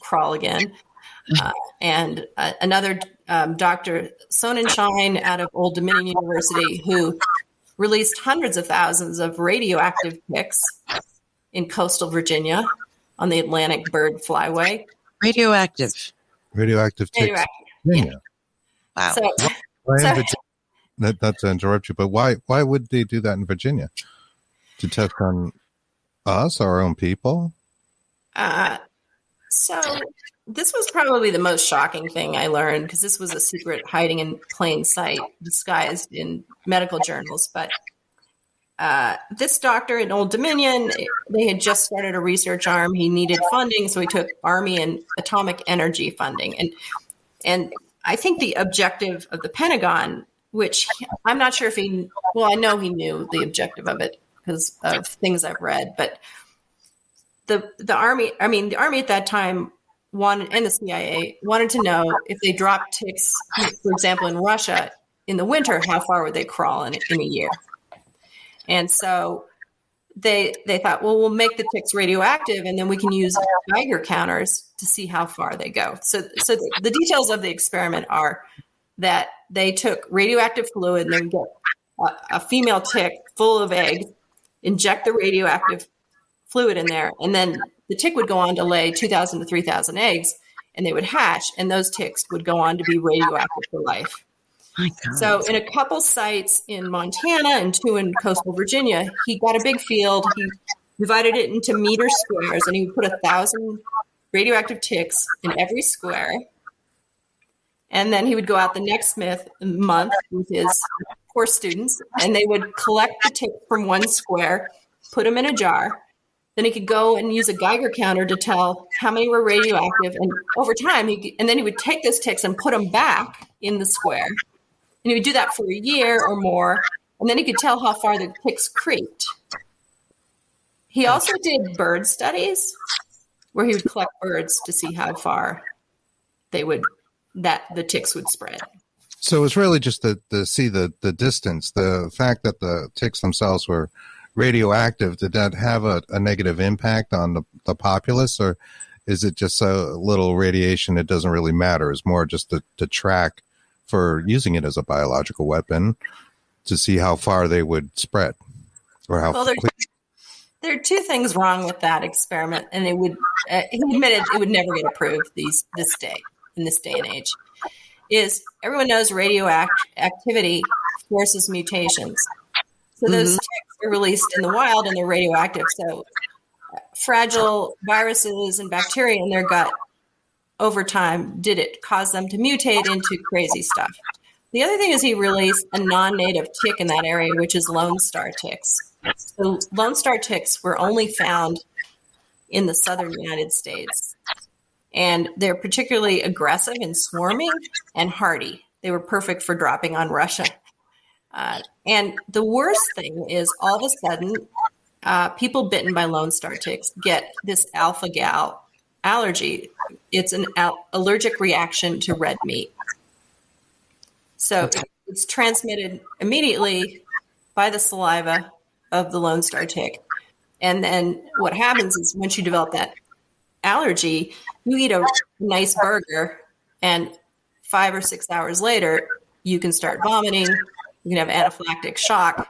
crawl again. And another Dr. Sonnenschein out of Old Dominion University, who released hundreds of thousands of radioactive ticks in coastal Virginia on the Atlantic bird flyway. Radioactive ticks. Radioactive. Virginia. Wow. Not to interrupt you, but why would they do that in Virginia? To test on us, our own people? So this was probably the most shocking thing I learned, because this was a secret hiding in plain sight, disguised in medical journals. But this doctor in Old Dominion, they had just started a research arm. He needed funding, so he took Army and atomic energy funding. And I think the objective of the Pentagon, which I'm not sure if I know he knew the objective of it because of things I've read, but the Army at that time wanted, and the CIA wanted to know if they dropped ticks, for example, in Russia in the winter, how far would they crawl in a year? And so they thought, well, we'll make the ticks radioactive, and then we can use Geiger counters to see how far they go. So the details of the experiment are that they took radioactive fluid and they would get a female tick full of eggs, inject the radioactive fluid in there, and then the tick would go on to lay 2,000 to 3,000 eggs, and they would hatch, and those ticks would go on to be radioactive for life. My God. So in a couple sites in Montana and 2 in coastal Virginia, he got a big field. He divided it into meter squares, and he would put 1,000 radioactive ticks in every square. And then he would go out the next month with his core students, and they would collect the ticks from one square, put them in a jar. Then he could go and use a Geiger counter to tell how many were radioactive. And over time, then he would take those ticks and put them back in the square. And he would do that for a year or more. And then he could tell how far the ticks creeped. He also did bird studies where he would collect birds to see how far the ticks would spread. So it's really just to see the distance, the fact that the ticks themselves were radioactive. Did that have a negative impact on the populace, or is it just a little radiation? It doesn't really matter. It's more just to track for using it as a biological weapon to see how far they would spread or how quickly. There are two things wrong with that experiment, and he admitted it would never get approved in this day and age. Is everyone knows radioactivity forces mutations. So those ticks are released in the wild and they're radioactive. So fragile viruses and bacteria in their gut over time, did it cause them to mutate into crazy stuff? The other thing is he released a non-native tick in that area, which is Lone Star ticks. So Lone Star ticks were only found in the southern United States. And they're particularly aggressive and swarming and hardy. They were perfect for dropping on Russia. And the worst thing is all of a sudden, people bitten by Lone Star ticks get this alpha-gal allergy. It's an allergic reaction to red meat. So it's transmitted immediately by the saliva of the Lone Star tick. And then what happens is once you develop that allergy, you eat a nice burger, and 5 or 6 hours later, you can start vomiting. You can have anaphylactic shock,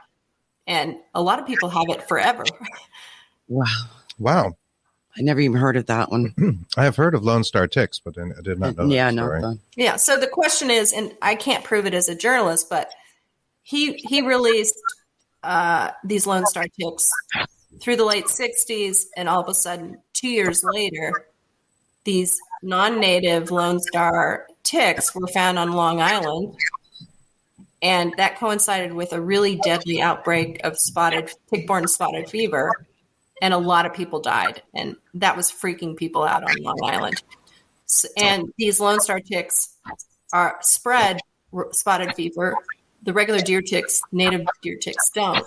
and a lot of people have it forever. Wow. I never even heard of that one. I have heard of Lone Star ticks, but I did not know that story. Yeah, so the question is, and I can't prove it as a journalist, but he released these Lone Star ticks through the late 60s, and all of a sudden, 2 years later, these non-native Lone Star ticks were found on Long Island, and that coincided with a really deadly outbreak of tick-borne spotted fever, and a lot of people died, and that was freaking people out on Long Island. And these Lone Star ticks spread spotted fever. The regular deer ticks, native deer ticks, don't.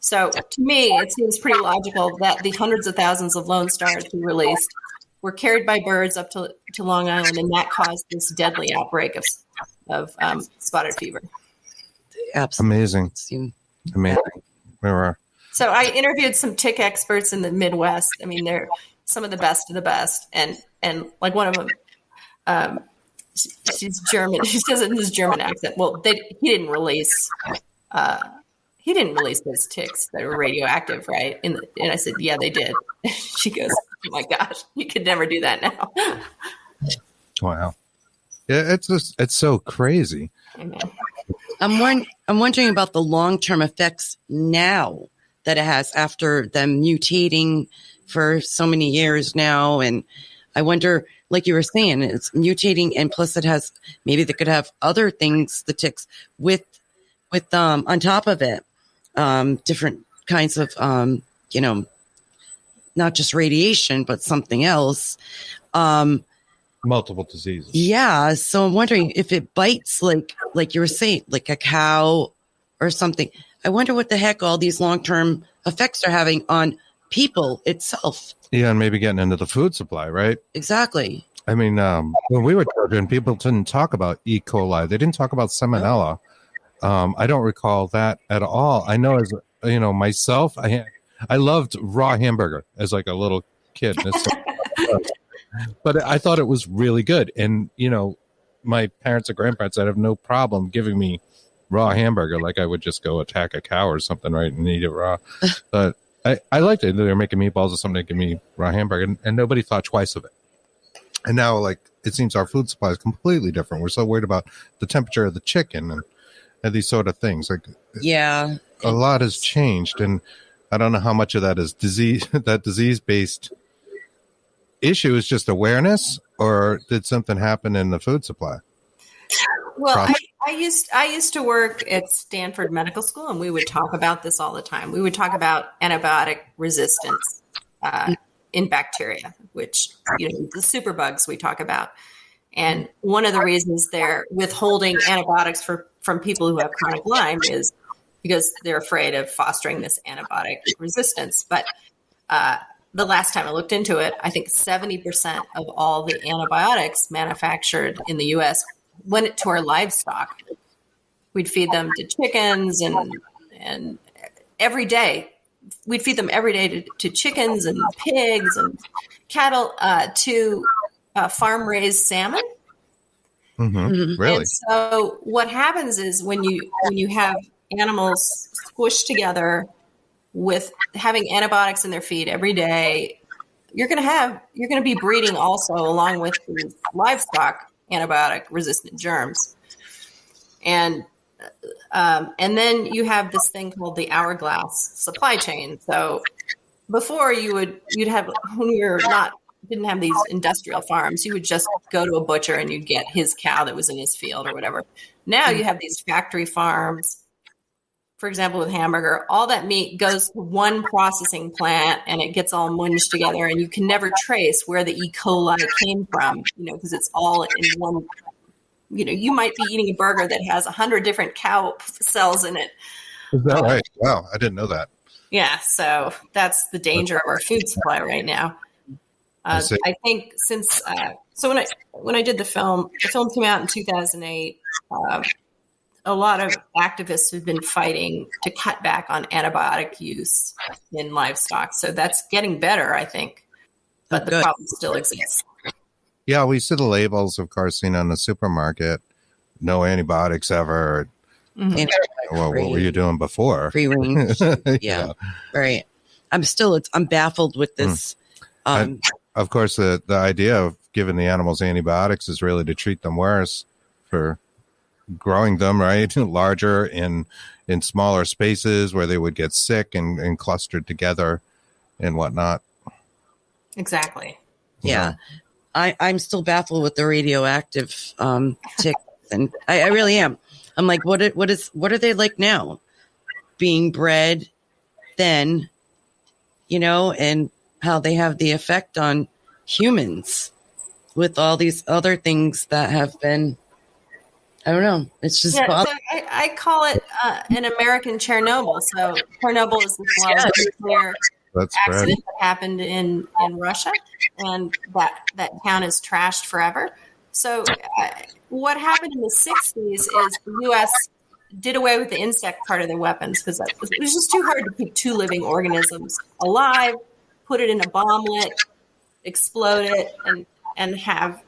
So to me, it seems pretty logical that the hundreds of thousands of Lone Stars we released were carried by birds up to Long Island, and that caused this deadly outbreak of spotted fever. Absolutely. Amazing. Amazing. So I interviewed some tick experts in the Midwest. I mean, they're some of the best of the best. And like one of them, she's German. She says it in this German accent. Well, he didn't release those ticks that were radioactive, right? And I said, yeah, they did. She goes, oh my gosh, you could never do that now. Wow. Yeah, it's so crazy. I'm wondering about the long-term effects now that it has after them mutating for so many years now. And I wonder, like you were saying, it's mutating, and plus it has, maybe they could have other things, the ticks, with on top of it, different kinds of, not just radiation, but something else. Multiple diseases. Yeah. So I'm wondering if it bites, like you were saying, like a cow or something. I wonder what the heck all these long-term effects are having on people itself. Yeah, and maybe getting into the food supply, right? Exactly. I mean, when we were children, people didn't talk about E. coli. They didn't talk about salmonella. I don't recall that at all. I know, as myself, I loved raw hamburger as like a little kid. But I thought it was really good. And, my parents and grandparents, I'd have no problem giving me raw hamburger. Like I would just go attack a cow or something, right, and eat it raw. But I liked it. They were making meatballs or something to give me raw hamburger, and nobody thought twice of it. And now, like, it seems our food supply is completely different. We're so worried about the temperature of the chicken and these sort of things. Like, yeah, a lot has changed, and I don't know how much of that is disease-based issue is just awareness, or did something happen in the food supply? Well, I used to work at Stanford Medical School, and we would talk about this all the time. We would talk about antibiotic resistance in bacteria, which, the superbugs we talk about. And one of the reasons they're withholding antibiotics from people who have chronic Lyme is because they're afraid of fostering this antibiotic resistance. But the last time I looked into it, I think 70% of all the antibiotics manufactured in the U.S. went to our livestock. We'd feed them to chickens and every day. We'd feed them every day to chickens and pigs and cattle, to farm-raised salmon. Mm-hmm. Really? And so what happens is when you have animals squished together with having antibiotics in their feed every day, you're going to be breeding also along with the livestock antibiotic resistant germs. And then you have this thing called the hourglass supply chain. So before you'd have, when we didn't have these industrial farms, you would just go to a butcher and you'd get his cow that was in his field or whatever. Now you have these factory farms. For example, with hamburger, all that meat goes to one processing plant and it gets all munged together, and you can never trace where the E. coli came from, because it's all in one. You might be eating a burger that has 100 different cow cells in it. Is that right? Wow, I didn't know that. Yeah, so that's the danger of our food supply right now. I think since so when I did the film came out in 2008. A lot of activists have been fighting to cut back on antibiotic use in livestock. So that's getting better, I think. But the problem still exists. Yeah, we see the labels, of course, on the supermarket. No antibiotics ever. Mm-hmm. Well, what were you doing before? Free range. Yeah, right. I'm baffled with this. Of course, the idea of giving the animals antibiotics is really to treat them worse for growing them, right, larger in smaller spaces where they would get sick and clustered together and whatnot. Exactly. Yeah. I'm still baffled with the radioactive ticks, and I really am. I'm like, what are they like now? Being bred then, and how they have the effect on humans with all these other things that have been. I don't know. It's just so I call it an American Chernobyl. So Chernobyl is this large nuclear accident that happened in Russia, and that town is trashed forever. So what happened in the 60s is the U.S. did away with the insect part of their weapons because it was just too hard to keep two living organisms alive, put it in a bomblet, explode it, and have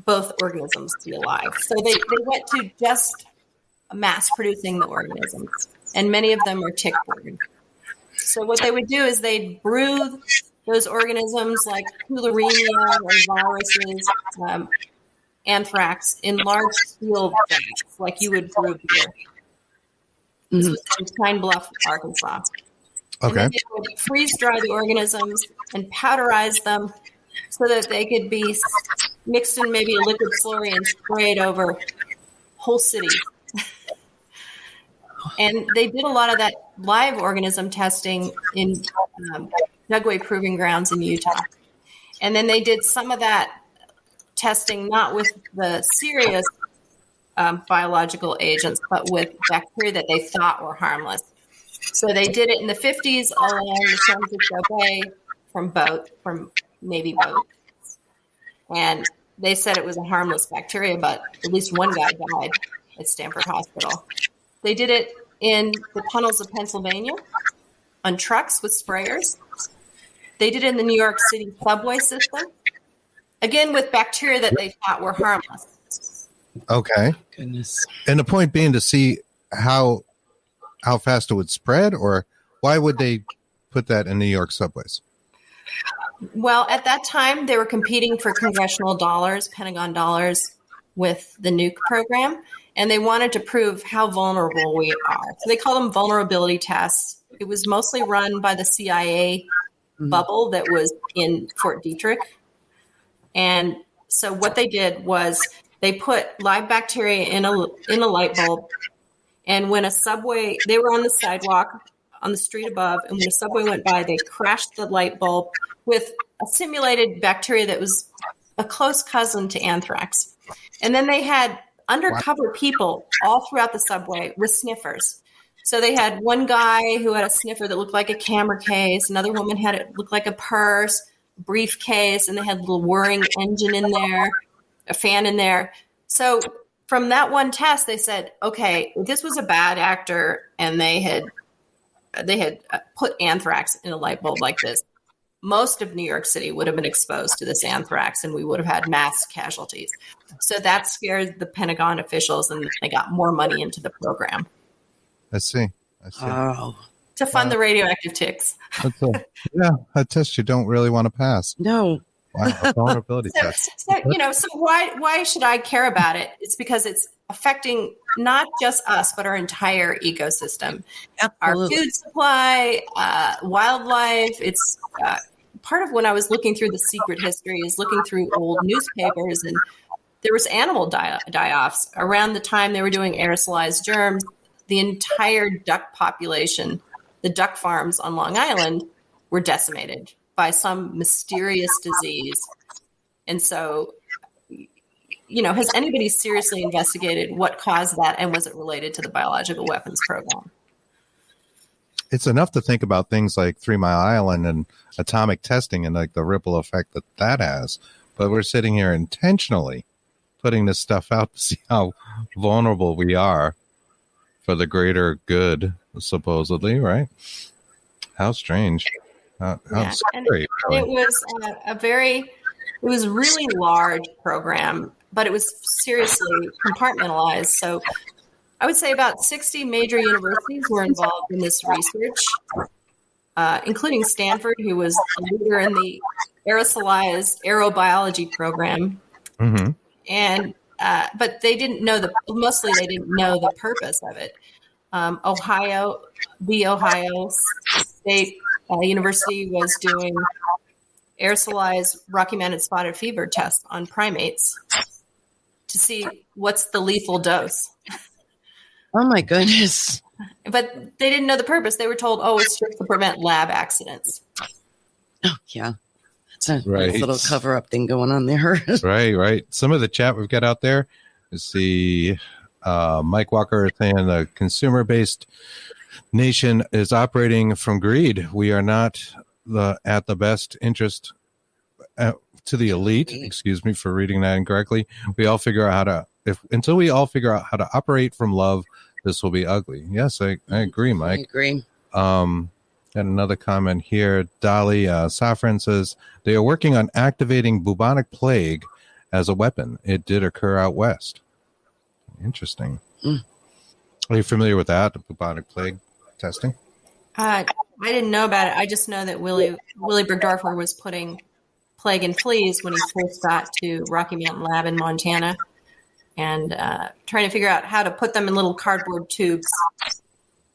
both organisms be alive. So they went to just mass producing the organisms, and many of them are tick-borne. So what they would do is they'd brew those organisms like tularemia or viruses, anthrax, in large steel vats like you would brew beer. This was in Pine Bluff, Arkansas. Okay. And then they would freeze dry the organisms and powderize them so that they could be mixed in maybe a liquid slurry and sprayed over whole cities. And they did a lot of that live organism testing in Dugway Proving Grounds in Utah. And then they did some of that testing not with the serious biological agents, but with bacteria that they thought were harmless. So they did it in the 50s all along the San Francisco Bay from Navy boats. And they said it was a harmless bacteria, but at least one guy died at Stanford Hospital. They did it in the tunnels of Pennsylvania on trucks with sprayers. They did it in the New York City subway system, again with bacteria that they thought were harmless. Okay. Goodness. And the point being to see how fast it would spread, or why would they put that in New York subways? Well, at that time, they were competing for congressional dollars, Pentagon dollars, with the nuke program, and they wanted to prove how vulnerable we are. So they called them vulnerability tests. It was mostly run by the CIA bubble that was in Fort Detrick. And so what they did was they put live bacteria in a light bulb, and when a subway, they were on the sidewalk on the street above, and when a subway went by, they crashed the light bulb with a simulated bacteria that was a close cousin to anthrax. And then they had undercover people all throughout the subway with sniffers. So they had one guy who had a sniffer that looked like a camera case. Another woman had it look like a purse, briefcase, and they had a little whirring engine in there, a fan in there. So from that one test, they said, okay, this was a bad actor, and they had put anthrax in a light bulb like this. Most of New York City would have been exposed to this anthrax, and we would have had mass casualties. So that scared the Pentagon officials, and they got more money into the program. I see. Oh. To fund the radioactive ticks. Yeah, a test you don't really want to pass. No. Wow, a vulnerability test. So why should I care about it? It's because it's affecting not just us, but our entire ecosystem. Absolutely. Our food supply, wildlife. It's part of when I was looking through the secret history is looking through old newspapers, and there was animal die-offs. Around the time they were doing aerosolized germs, the entire duck population, the duck farms on Long Island, were decimated by some mysterious disease. And so, has anybody seriously investigated what caused that, and was it related to the biological weapons program? It's enough to think about things like 3 Mile Island and atomic testing and like the ripple effect that has. But we're sitting here intentionally putting this stuff out to see how vulnerable we are for the greater good, supposedly, right? How strange. How scary. It was it was really large program, but it was seriously compartmentalized. So I would say about 60 major universities were involved in this research, including Stanford, who was a leader in the aerosolized aerobiology program. Mm-hmm. And but they didn't know mostly they didn't know the purpose of it. Ohio State University was doing aerosolized Rocky Mountain spotted fever tests on primates to see what's the lethal dose. Oh my goodness. But they didn't know the purpose. They were told, it's just to prevent lab accidents. Oh, yeah. That's a nice little cover-up thing going on there. Right. Some of the chat we've got out there is the Mike Walker saying the consumer-based nation is operating from greed. We are not at the best interest to the elite. Excuse me for reading that incorrectly. Until we all figure out how to operate from love, this will be ugly. Yes, I agree, Mike. I agree. And another comment here. Dolly Safran says they are working on activating bubonic plague as a weapon. It did occur out west. Interesting. Are you familiar with that, the bubonic plague testing? I didn't know about it. I just know that Willie Bergdorfer was putting plague and fleas when he first got to Rocky Mountain Lab in Montana, and trying to figure out how to put them in little cardboard tubes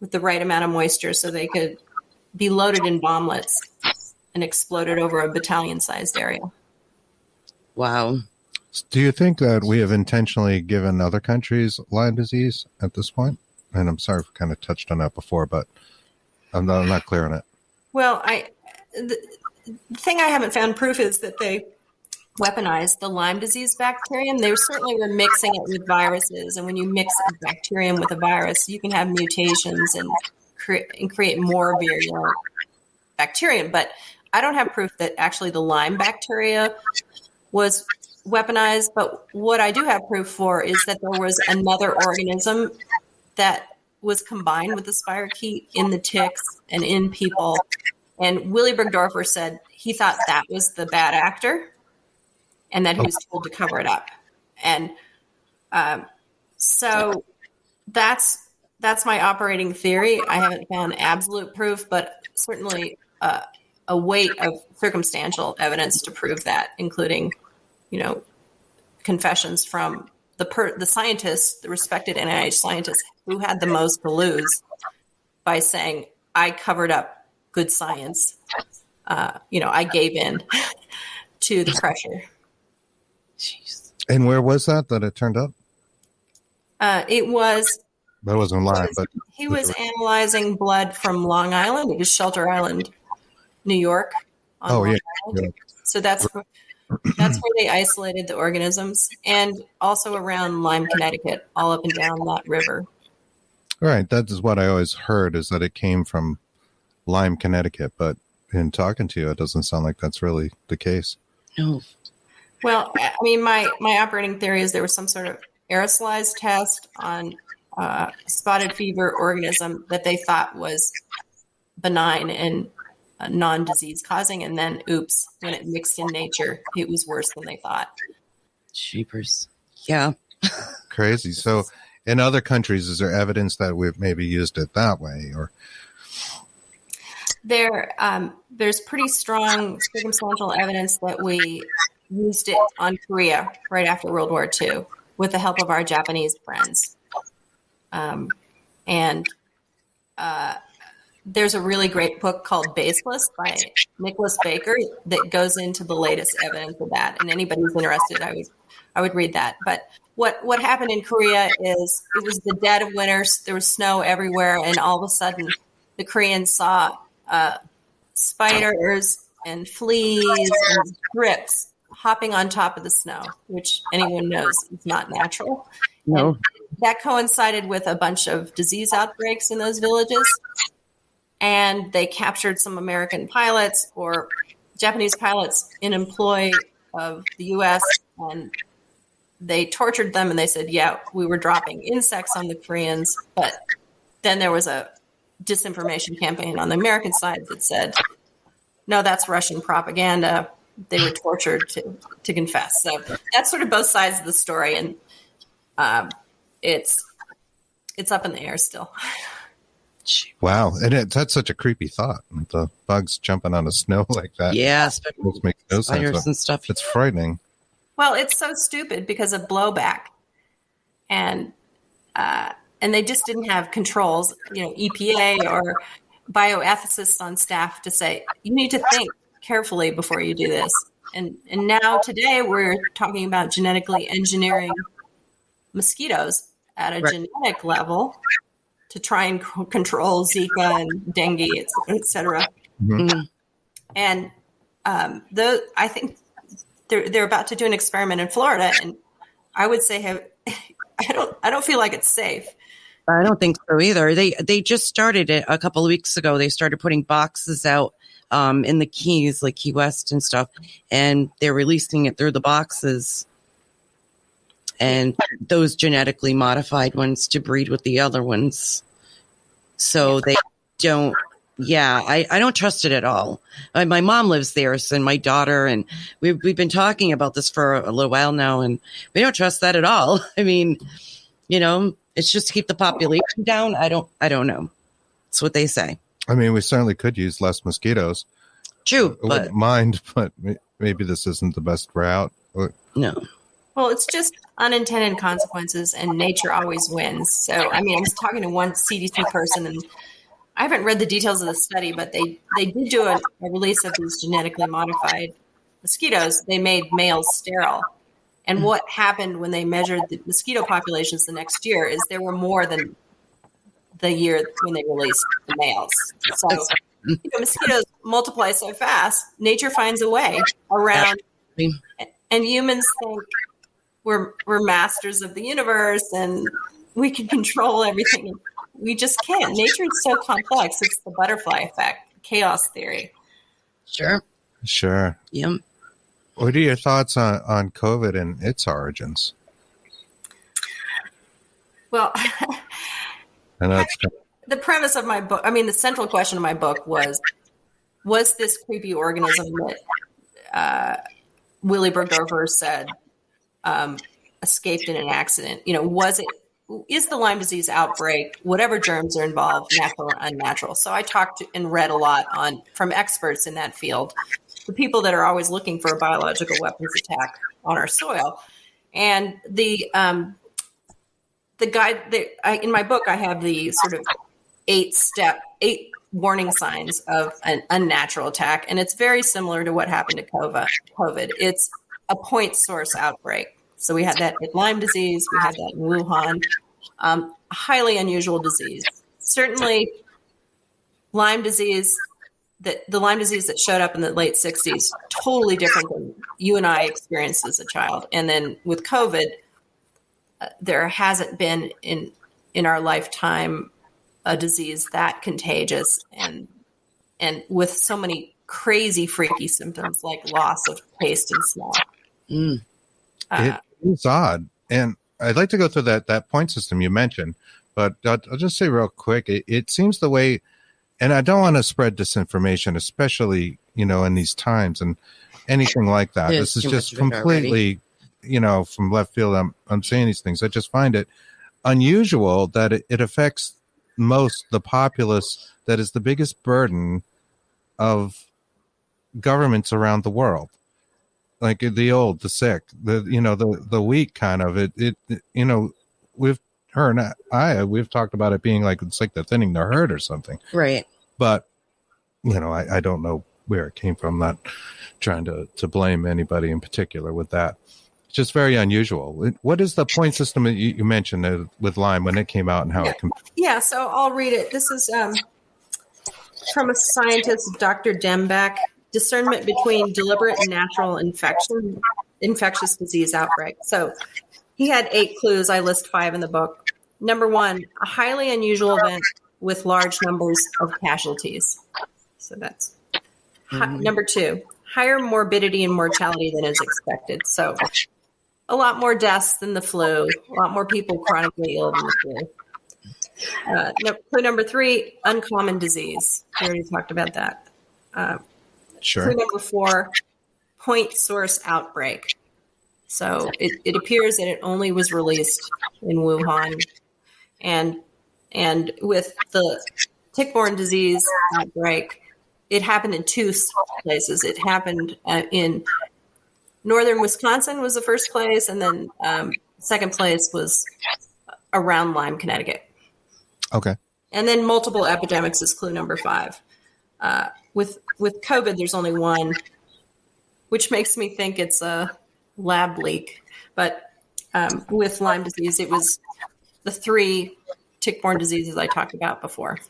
with the right amount of moisture so they could be loaded in bomblets and exploded over a battalion-sized area. Wow. Do you think that we have intentionally given other countries Lyme disease at this point? And I'm sorry if we kind of touched on that before, but I'm not clear on it. Well, the thing I haven't found proof is that they weaponized the Lyme disease bacterium. They certainly were mixing it with viruses, and when you mix a bacterium with a virus, you can have mutations and create more virulent bacterium. But I don't have proof that actually the Lyme bacteria was weaponized. But what I do have proof for is that there was another organism that was combined with the spirochete in the ticks and in people. And Willie Bergdorfer said he thought that was the bad actor and that he was told to cover it up. And so that's my operating theory. I haven't found absolute proof, but certainly a weight of circumstantial evidence to prove that, including, confessions from the scientists, the respected NIH scientists who had the most to lose by saying, I covered up good science. I gave in to the pressure. Jeez. And where was that it turned up? It was. That wasn't Lyme, but he was analyzing blood from Long Island. It was Shelter Island, New York. Yeah. So that's where they isolated the organisms, and also around Lyme, Connecticut, all up and down that river. Right. That is what I always heard, is that it came from Lyme, Connecticut. But in talking to you, it doesn't sound like that's really the case. No. Well, I mean, my operating theory is there was some sort of aerosolized test on spotted fever organism that they thought was benign and non-disease causing, and then oops, when it mixed in nature, it was worse than they thought. Jeepers. Yeah. Crazy. So in other countries, is there evidence that we've maybe used it that way? Or there's pretty strong circumstantial evidence that we used it on Korea right after World War II with the help of our Japanese friends. There's a really great book called Baseless by Nicholas Baker that goes into the latest evidence of that. And anybody who's interested, I would read that. But what happened in Korea is it was the dead of winter. There was snow everywhere. And all of a sudden, the Koreans saw spiders and fleas and thrips hopping on top of the snow, which anyone knows is not natural. No. And that coincided with a bunch of disease outbreaks in those villages. And they captured some American pilots or Japanese pilots in employ of the U.S. and they tortured them. And they said, yeah, we were dropping insects on the Koreans. But then there was a disinformation campaign on the American side that said, no, that's Russian propaganda. They were tortured to confess. So that's sort of both sides of the story. And it's up in the air still. Wow. And that's such a creepy thought. The bugs jumping on the snow like that. Yeah. Which makes no sense. And stuff. It's frightening. Well, it's so stupid because of blowback. And they just didn't have controls, EPA or bioethicists on staff to say, you need to think carefully before you do this. And now today we're talking about genetically engineering mosquitoes at a genetic level to try and control Zika and dengue, et cetera. Mm-hmm. And I think they're about to do an experiment in Florida, and I would say I don't feel like it's safe. I don't think so either. They just started it a couple of weeks ago. They started putting boxes out in the Keys, like Key West and stuff, and they're releasing it through the boxes. and those genetically modified ones to breed with the other ones. So they don't, I don't trust it at all. My mom lives there, and my daughter, and we've been talking about this for a little while now, and we don't trust that at all. I mean, it's just to keep the population down. I don't know. That's what they say. I mean, we certainly could use less mosquitoes. True, I wouldn't mind, but maybe this isn't the best route. No. Well, it's just unintended consequences, and nature always wins. So, I mean, I was talking to one CDC person, and I haven't read the details of the study, but they did do a release of these genetically modified mosquitoes. They made males sterile. And what happened when they measured the mosquito populations the next year is there were more than the year when they released the males. So mosquitoes multiply so fast, nature finds a way around. And humans think we're masters of the universe and we can control everything. We just can't. Nature is so complex. It's the butterfly effect, chaos theory. Sure. Yep. What are your thoughts on COVID and its origins? Well, the premise of my book, the central question of my book was this creepy organism that Willy Bergdorfer said escaped in an accident? Is the Lyme disease outbreak, whatever germs are involved, natural or unnatural? So I talked and read a lot from experts in that field, the people that are always looking for a biological weapons attack on our soil. And the guide in my book, I have the sort of 8 warning signs of an unnatural attack. And it's very similar to what happened to COVID. It's a point source outbreak. So we had that with Lyme disease. We had that in Wuhan. A highly unusual disease. Certainly Lyme disease, the Lyme disease that showed up in the late 60s, totally different than you and I experienced as a child. And then with COVID, there hasn't been in our lifetime a disease that contagious and with so many crazy, freaky symptoms like loss of taste and smell. It's odd. And I'd like to go through that point system you mentioned, but I'll just say real quick, it seems the way, and I don't want to spread disinformation, especially, in these times and anything like that. This is just completely, from left field. I'm saying these things. I just find it unusual that it affects the populace that is the biggest burden of governments around the world. Like the old, the sick, the weak kind of it. We've talked about it being like it's like they're thinning the herd or something. Right. But, I don't know where it came from. I'm not trying to blame anybody in particular with that. It's just very unusual. What is the point system that you mentioned with Lyme when it came out and how it Yeah, so I'll read it. This is from a scientist, Dr. Dembeck. Discernment between deliberate and natural infectious disease outbreak. So he had 8 clues. I list 5 in the book. Number 1, a highly unusual event with large numbers of casualties. So that's number 2, higher morbidity and mortality than is expected. So a lot more deaths than the flu, a lot more people chronically ill than the flu. Clue number 3, uncommon disease. We already talked about that. Sure. Clue number 4, point source outbreak. So it appears that it only was released in Wuhan, and with the tick-borne disease outbreak, it happened in 2 places. It happened in northern Wisconsin was the first place, and then second place was around Lyme, Connecticut. Okay. And then multiple epidemics is clue number 5. With COVID, there's only 1, which makes me think it's a lab leak. But with Lyme disease, it was the 3 tick-borne diseases I talked about before.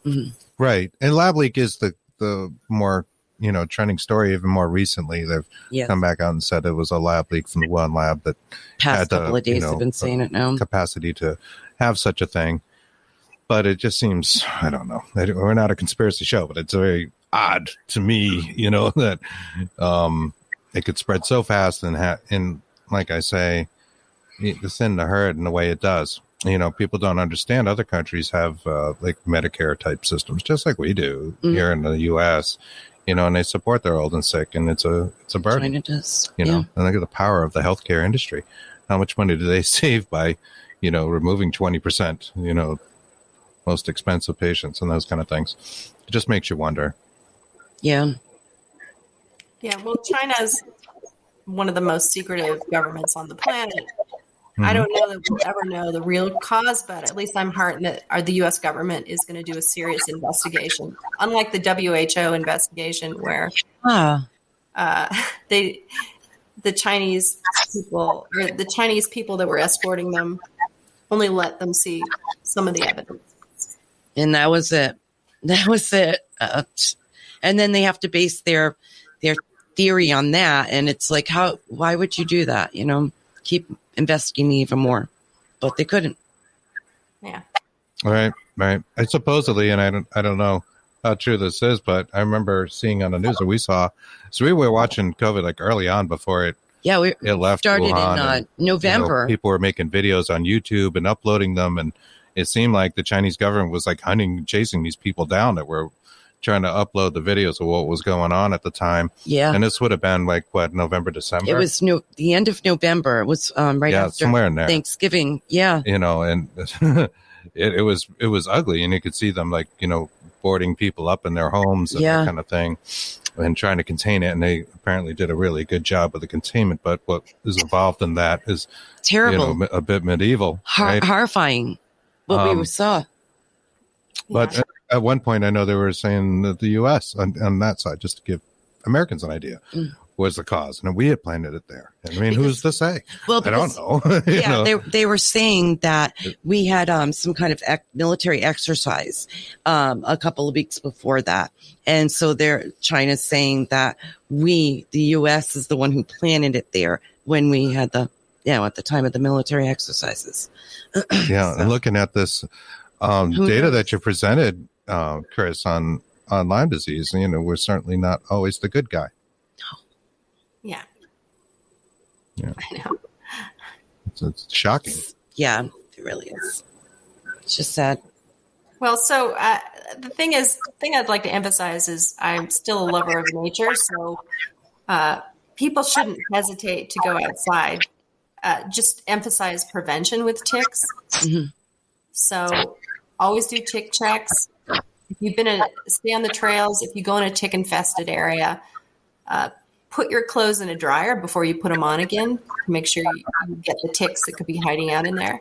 Mm-hmm. Right. And lab leak is the more, trending story. Even more recently, they've come back out and said it was a lab leak from the one lab that past couple of days have been saying it now. Capacity to have such a thing. But it just seems, I don't know. We're not a conspiracy show, but it's very odd to me, that it could spread so fast and like I say, thin the herd in the way it does. People don't understand other countries have like Medicare type systems, just like we do here in the U.S., and they support their old and sick, and it's a burden. China does, and look at the power of the healthcare industry. How much money do they save by, removing 20%, most expensive patients and those kind of things? It just makes you wonder. Yeah. Yeah. Well, China's one of the most secretive governments on the planet. I don't know that we'll ever know the real cause, but at least I'm heartened that the U.S. government is going to do a serious investigation, unlike the WHO investigation where the Chinese people that were escorting them only let them see some of the evidence. And that was it. And then they have to base their theory on that. And it's like, why would you do that? Keep investigating even more, but they couldn't. Yeah. Right. I supposedly, and I don't know how true this is, but I remember seeing on the news that we saw. So we were watching COVID like early on before it left. Started Wuhan, in November. People were making videos on YouTube and uploading them, and it seemed like the Chinese government was like chasing these people down that were trying to upload the videos of what was going on at the time. Yeah. And this would have been like November, December. It was the end of November. It was right after somewhere in there. Thanksgiving. Yeah. And it was ugly, and you could see them like, boarding people up in their homes and that kind of thing and trying to contain it. And they apparently did a really good job of the containment, but what is involved in that is terrible, a bit medieval, right? Horrifying what we saw. But at one point, I know they were saying that the U.S. on that side, just to give Americans an idea, was the cause, and we had planted it there. I mean, who's to say? Well, I don't know. They were saying that we had some kind of military exercise a couple of weeks before that, and so China's saying that the U.S. is the one who planted it there when we had at the time of the military exercises. Yeah, and looking at this data that you presented, Kris, on Lyme disease, we're certainly not always the good guy. Yeah. I know. It's shocking. Yeah, it really is. It's just sad. Well, so the thing I'd like to emphasize is I'm still a lover of nature, so people shouldn't hesitate to go outside. Just emphasize prevention with ticks. Mm-hmm. So always do tick checks. If you've stay on the trails, if you go in a tick infested area, put your clothes in a dryer before you put them on again to make sure you get the ticks that could be hiding out in there.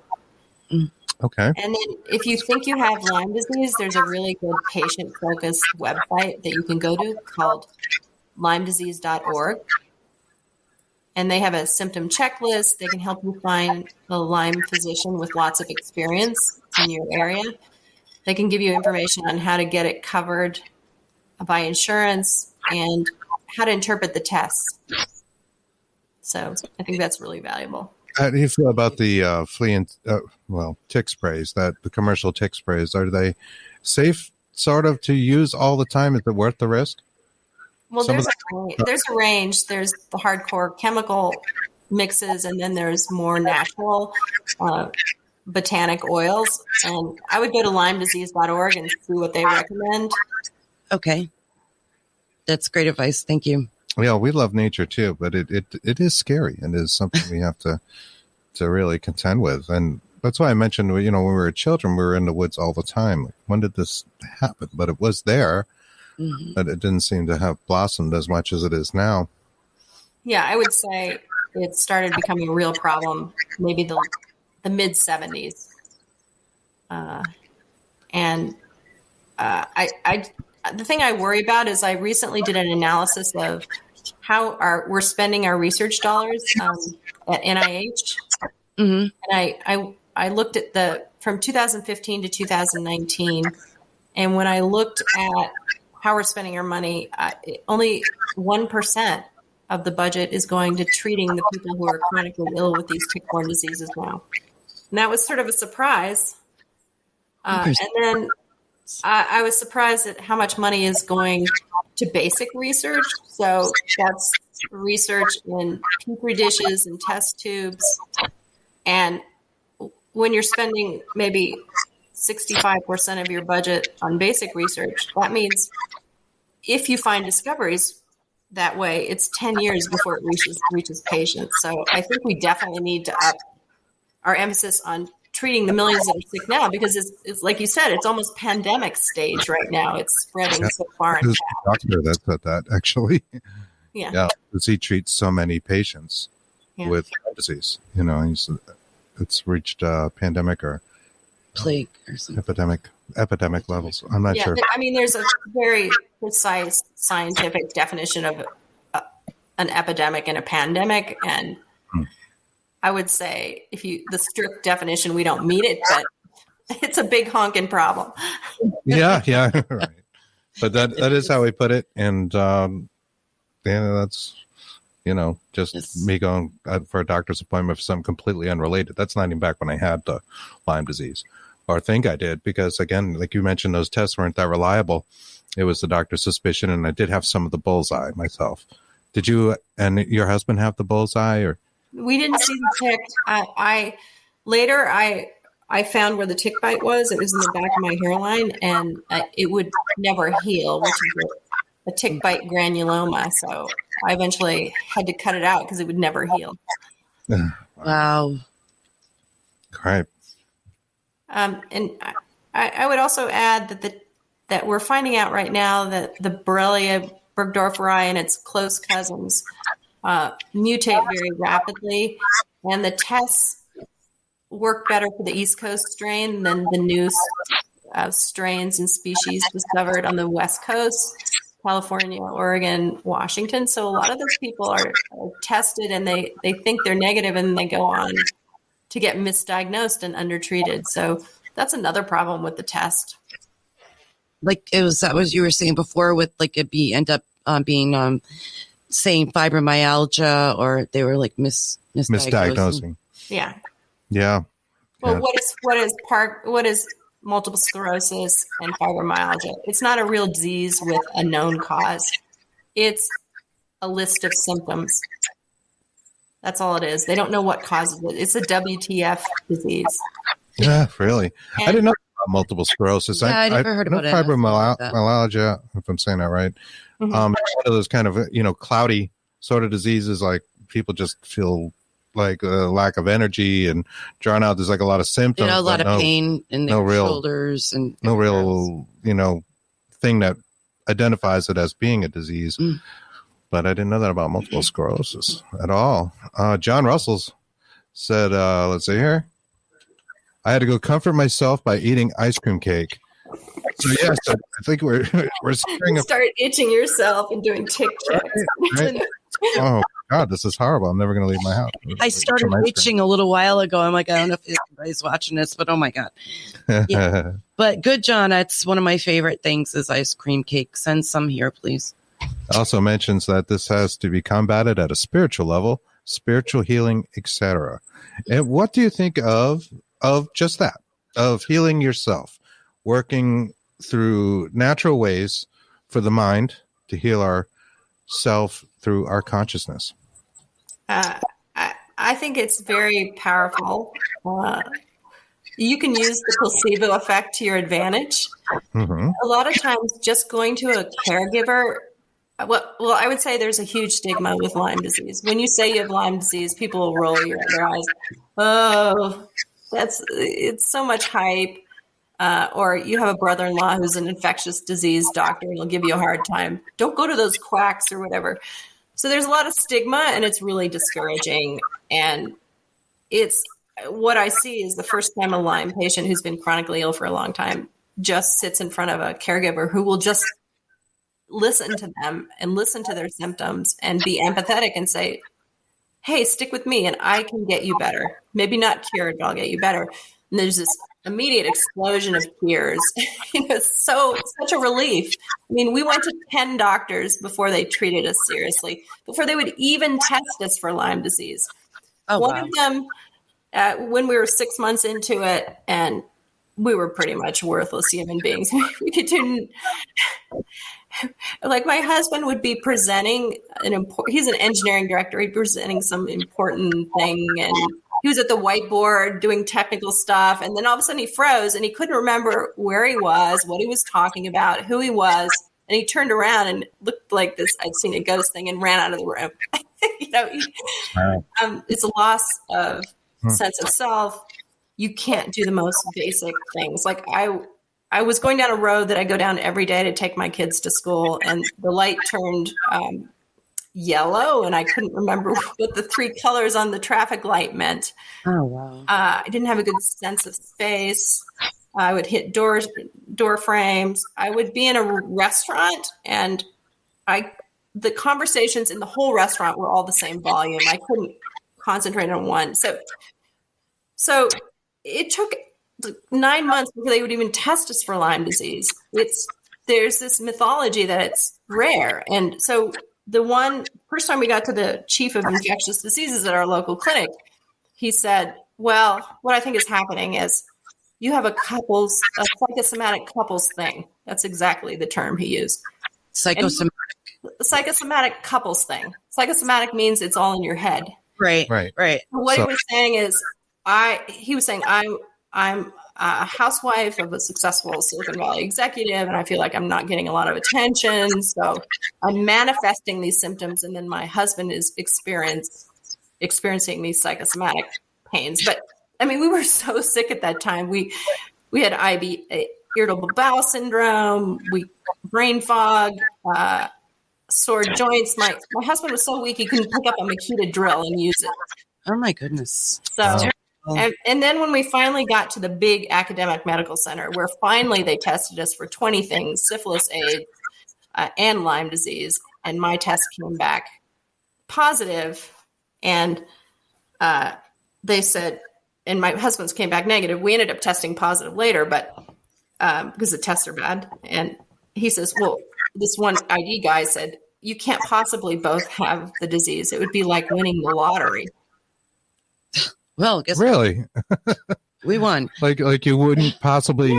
Okay. And then if you think you have Lyme disease, there's a really good patient-focused website that you can go to called LymeDisease.org. And they have a symptom checklist. They can help you find a Lyme physician with lots of experience in your area. They can give you information on how to get it covered by insurance and how to interpret the tests. So I think that's really valuable. How do you feel about the flea and tick sprays? That the commercial tick sprays, are they safe, sort of, to use all the time? Is it worth the risk? Well, there's a range. There's the hardcore chemical mixes, and then there's more natural botanic oils. And I would go to LymeDisease.org and see what they recommend. Okay. That's great advice. Thank you. Yeah, we love nature too, but it is scary, and it is something we have to really contend with. And that's why I mentioned, when we were children, we were in the woods all the time. Like, when did this happen? But it was there, but it didn't seem to have blossomed as much as it is now. Yeah, I would say it started becoming a real problem maybe the mid 70s. The thing I worry about is I recently did an analysis of how we're spending our research dollars at NIH. Mm-hmm. And I looked at from 2015 to 2019. And when I looked at how we're spending our money, only 1% of the budget is going to treating the people who are chronically ill with these tick-borne diseases now. And that was sort of a surprise. And then I was surprised at how much money is going to basic research. So that's research in Petri dishes and test tubes And when you're spending maybe 65% of your budget on basic research, that means if you find discoveries that way, it's 10 years before it reaches patients. So I think we definitely need to up our emphasis on treating the millions that are sick now, because it's like you said, it's almost pandemic stage right now. It's spreading so far. There's a doctor that said that, actually. Yeah, because he treats so many patients with Lyme disease. It's reached pandemic or plague or something. Epidemic levels. I'm not sure. I mean, there's a very precise scientific definition of an epidemic and a pandemic, and I would say the strict definition, we don't meet it, but it's a big honking problem. Yeah, right. But that is how we put it, and that's just me going for a doctor's appointment for something completely unrelated. That's not even back when I had the Lyme disease, or think I did, because again, like you mentioned, those tests weren't that reliable. It was the doctor's suspicion, and I did have some of the bullseye myself. Did you and your husband have the bullseye, or? We didn't see the tick. I found where the tick bite was. It was in the back of my hairline, and it would never heal, which is a tick bite granuloma. So I eventually had to cut it out because it would never heal. Wow. Right. And I would also add that we're finding out right now that the Borrelia burgdorferi and its close cousins mutate very rapidly, and the tests work better for the East Coast strain than the new strains and species discovered on the West Coast, California, Oregon, Washington. So a lot of those people are tested and they think they're negative, and they go on to get misdiagnosed and undertreated. So that's another problem with the test. Like that was you were saying before, with like end up being saying fibromyalgia, or they were like misdiagnosing. Yeah. Well, what is multiple sclerosis and fibromyalgia? It's not a real disease with a known cause. It's a list of symptoms. That's all it is. They don't know what causes it. It's a WTF disease. Yeah, really. I didn't know about multiple sclerosis. Yeah, I never heard about it. Fibromyalgia, if I'm saying that right. Mm-hmm. One of those kind of cloudy sort of diseases, like people just feel like a lack of energy and drawn out. There's like a lot of symptoms, a lot of pain in their shoulders, and no real thing that identifies it as being a disease. But I didn't know that about multiple sclerosis at all. John Russell's said, let's see here. I had to go comfort myself by eating ice cream cake. So yes, I think we're start itching yourself and doing tick checks. Right? Oh God, this is horrible. I'm never going to leave my house. I started itching a little while ago. I'm like, I don't know if anybody's watching this, but oh my God. Yeah. But good, John. That's one of my favorite things is ice cream cake. Send some here, please. Also mentions that this has to be combated at a spiritual level, spiritual healing, etc. And what do you think of just that, of healing yourself, working through natural ways for the mind to heal ourself through our consciousness? I think it's very powerful. You can use the placebo effect to your advantage. Mm-hmm. A lot of times just going to a caregiver, well, I would say there's a huge stigma with Lyme disease. When you say you have Lyme disease, people will roll their eyes. Oh, it's so much hype. Or you have a brother-in-law who's an infectious disease doctor and he'll give you a hard time. Don't go to those quacks or whatever. So there's a lot of stigma, and it's really discouraging. And it's what I see is the first time a Lyme patient who's been chronically ill for a long time just sits in front of a caregiver who will just listen to them and listen to their symptoms and be empathetic and say, hey, stick with me and I can get you better. Maybe not cured, but I'll get you better. And there's this immediate explosion of tears. It's such a relief. I mean, we went to 10 doctors before they treated us seriously, before they would even test us for Lyme disease. One of them, when we were 6 months into it, and we were pretty much worthless human beings. We could do, like my husband would be presenting he's an engineering director. He'd be presenting some important thing, and he was at the whiteboard doing technical stuff. And then all of a sudden he froze and he couldn't remember where he was, what he was talking about, who he was. And he turned around and looked like this, I'd seen a ghost thing, and ran out of the room. It's a loss of sense of self. You can't do the most basic things. Like I was going down a road that I go down every day to take my kids to school, and the light turned yellow, and I couldn't remember what the three colors on the traffic light meant. Oh, wow. I didn't have a good sense of space. I would hit door frames. I would be in a restaurant, and the conversations in the whole restaurant were all the same volume. I couldn't concentrate on one. So it took 9 months before they would even test us for Lyme disease. There's this mythology that it's rare. And so the first time we got to the chief of infectious diseases at our local clinic, he said, well, what I think is happening is you have a psychosomatic couples thing. That's exactly the term he used. Psychosomatic couples thing. Psychosomatic means it's all in your head. Right. What he was saying is, I'm a housewife of a successful Silicon Valley executive, and I feel like I'm not getting a lot of attention. So I'm manifesting these symptoms, and then my husband is experiencing these psychosomatic pains. But I mean, we were so sick at that time. We had irritable bowel syndrome, brain fog, sore joints. My husband was so weak he couldn't pick up a Makita drill and use it. Oh my goodness. So. And then when we finally got to the big academic medical center, where finally they tested us for 20 things, syphilis, AIDS, and Lyme disease, and my test came back positive, and they said, and my husband's came back negative. We ended up testing positive later, but because the tests are bad. And he says, well, this one ID guy said, you can't possibly both have the disease. It would be like winning the lottery. Well, guess really, we won. Like you wouldn't possibly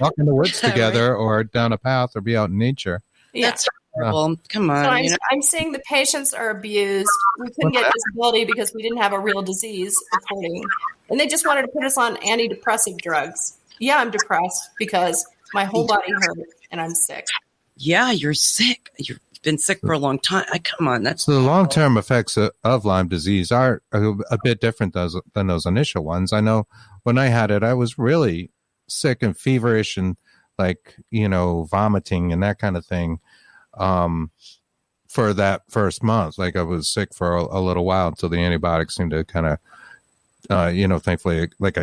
walk in the woods together or down a path or be out in nature. Yeah. That's horrible. Come on. So I'm saying the patients are abused. We couldn't get disability because we didn't have a real disease reporting, and they just wanted to put us on antidepressive drugs. Yeah, I'm depressed because my whole body hurt and I'm sick. Yeah, you're sick. You've been sick for a long time. Come on, that's so the long-term effects of Lyme disease are a bit different than those initial ones. I know when I had it, I was really sick and feverish and vomiting and that kind of thing for that first month. Like I was sick for a little while until the antibiotics seemed to kind of, thankfully, like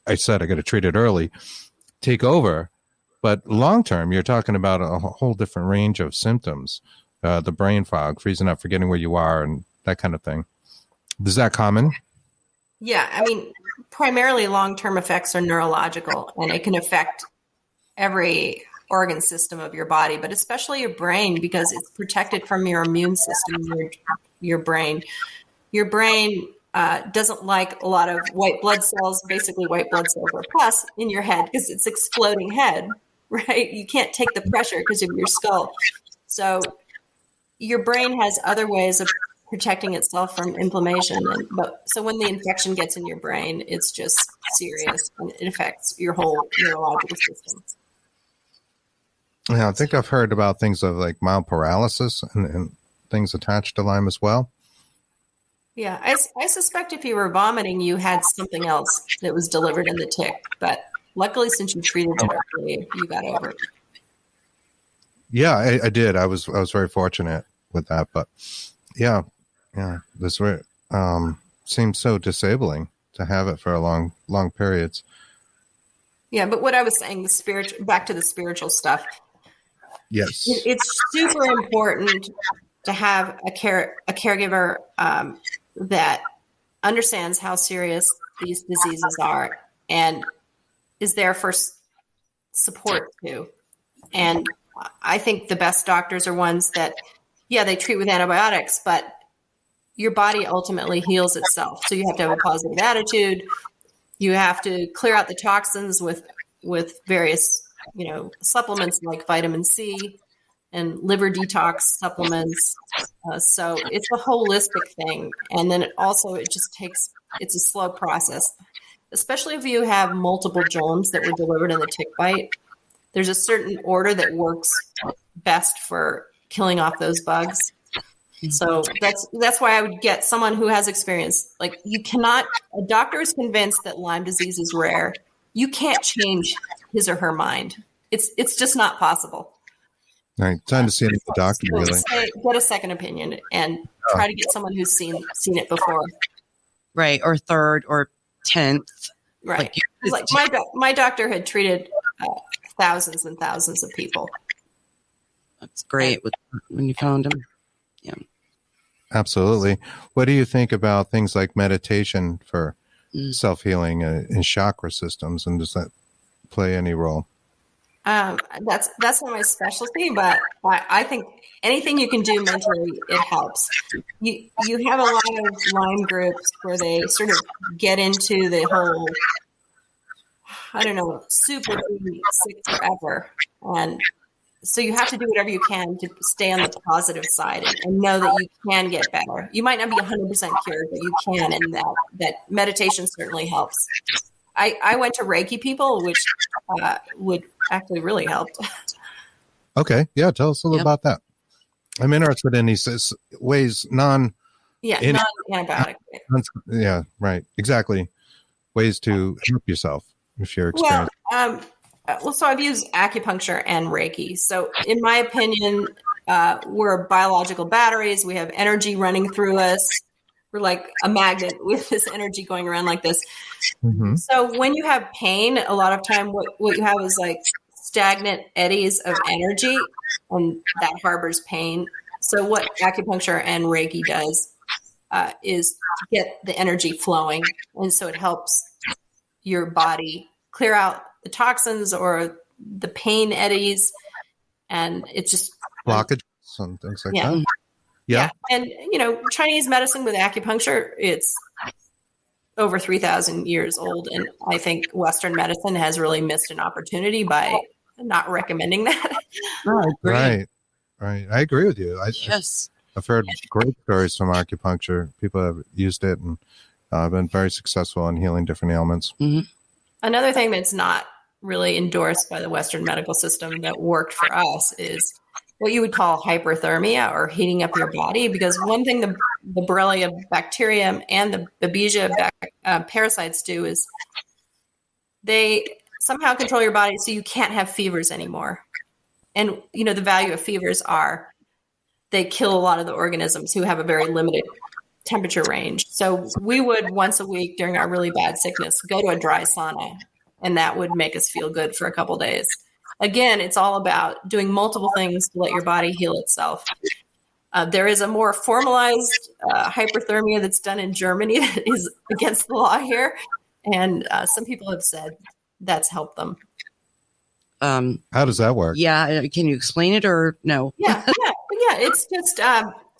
I said, I got to treat it early, take over. But long-term, you're talking about a whole different range of symptoms. The brain fog, freezing up, forgetting where you are, and that kind of thing. Is that common? Yeah, I mean, primarily long-term effects are neurological, and it can affect every organ system of your body, but especially your brain, because it's protected from your immune system, your brain. Your brain doesn't like a lot of white blood cells, basically white blood cells or pus in your head because it's exploding head, right? You can't take the pressure because of your skull. So your brain has other ways of protecting itself from inflammation. So when the infection gets in your brain, it's just serious and it affects your whole neurological system. Yeah, I think I've heard about things of like mild paralysis and things attached to Lyme as well. Yeah, I suspect if you were vomiting, you had something else that was delivered in the tick. But luckily, since you treated it early, you got over it. Yeah, I did. I was very fortunate with that. But yeah, this seems so disabling to have it for a long periods. Yeah, but what I was saying, back to the spiritual stuff. Yes, it's super important to have a caregiver that understands how serious these diseases are and is there for support too. And I think the best doctors are ones that, they treat with antibiotics, but your body ultimately heals itself. So you have to have a positive attitude. You have to clear out the toxins with various, supplements like vitamin C and liver detox supplements. So it's a holistic thing. And then it's a slow process, especially if you have multiple germs that were delivered in the tick bite. There's a certain order that works best for killing off those bugs. So that's why I would get someone who has experience. Like a doctor is convinced that Lyme disease is rare. You can't change his or her mind. It's just not possible. All right, time to see the doctor. So really, get a second opinion and try to get someone who's seen it before. Right, or third or 10th. Right. Like my doctor had treated thousands and thousands of people. That's great when you found him. Yeah. Absolutely. What do you think about things like meditation for self-healing and chakra systems, and does that play any role? That's not my specialty, but I think anything you can do mentally, it helps. You have a lot of Lyme groups where they sort of get into the whole, I don't know, super sick forever. And so you have to do whatever you can to stay on the positive side and know that you can get better. You might not be 100% cured, but you can, and that meditation certainly helps. I went to Reiki people, which would actually really help. Okay. Yeah. Tell us a little about that. I'm interested in these ways, non-antibiotic. Yeah, right. Exactly. Ways to help yourself if you're experiencing. So I've used acupuncture and Reiki. So in my opinion, we're biological batteries. We have energy running through us. We're like a magnet with this energy going around like this. Mm-hmm. So when you have pain, a lot of time what you have is like stagnant eddies of energy, and that harbors pain. So what acupuncture and Reiki does is to get the energy flowing. And so it helps your body clear out the toxins or the pain eddies. And it's just blockages and things like that. Yeah. And, Chinese medicine with acupuncture, it's over 3,000 years old. And I think Western medicine has really missed an opportunity by not recommending that. Right. I agree with you. I've heard great stories from acupuncture. People have used it and been very successful in healing different ailments. Mm-hmm. Another thing that's not really endorsed by the Western medical system that worked for us is what you would call hyperthermia, or heating up your body. Because one thing the Borrelia bacterium and the Babesia parasites do is they somehow control your body so you can't have fevers anymore. And, the value of fevers are they kill a lot of the organisms who have a very limited temperature range. So we would once a week during our really bad sickness go to a dry sauna, and that would make us feel good for a couple days. Again, it's all about doing multiple things to let your body heal itself. There is a more formalized hyperthermia that's done in Germany that is against the law here. And some people have said that's helped them. How does that work? Yeah. Can you explain it or no? Yeah. It's just,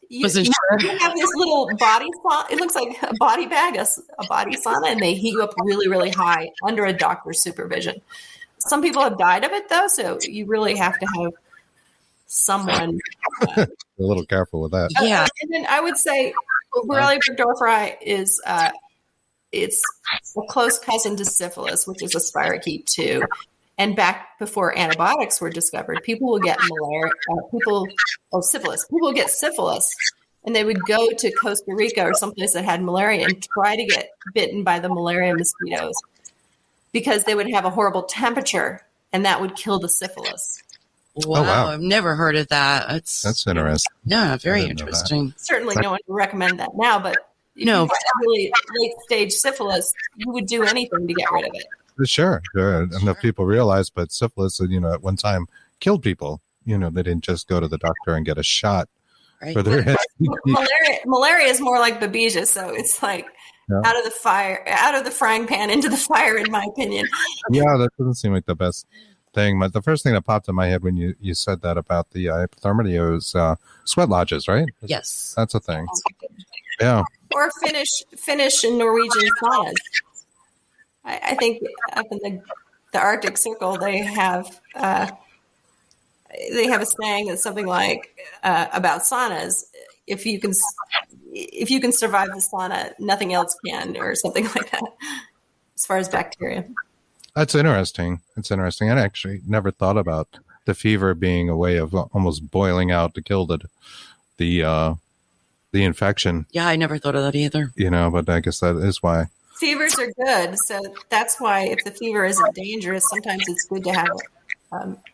you have this little body sauna. It looks like a body bag, a body sauna, and they heat you up really, really high under a doctor's supervision. Some people have died of it, though, so you really have to have someone. A little careful with that. Yeah. And then I would say Borrelia burgdorferi is it's a close cousin to syphilis, which is a spirochete too. And back before antibiotics were discovered, people will get syphilis. People will get syphilis, and they would go to Costa Rica or someplace that had malaria and try to get bitten by the malaria mosquitoes, because they would have a horrible temperature, and that would kill the syphilis. Wow. I've never heard of that. That's interesting. Yeah, very interesting. Certainly no one would recommend that now, but if you had really late-stage syphilis, you would do anything to get rid of it. Sure. Enough people realize, but syphilis, at one time killed people. They didn't just go to the doctor and get a shot for their head. Malaria is more like Babesia, so it's like out of the frying pan into the fire, in my opinion. Yeah, that doesn't seem like the best thing. But the first thing that popped in my head when you said that about the hypothermia was sweat lodges, right? Yes, that's a thing. Yeah, or Finnish and Norwegian saunas. I think up in the Arctic Circle they have they have a saying that's something like about saunas. If you can survive the sauna, nothing else can, or something like that. As far as bacteria, that's interesting. It's interesting. I actually never thought about the fever being a way of almost boiling out to kill the infection. Yeah, I never thought of that either. But I guess that is why. Fevers are good, so that's why if the fever isn't dangerous, sometimes it's good to have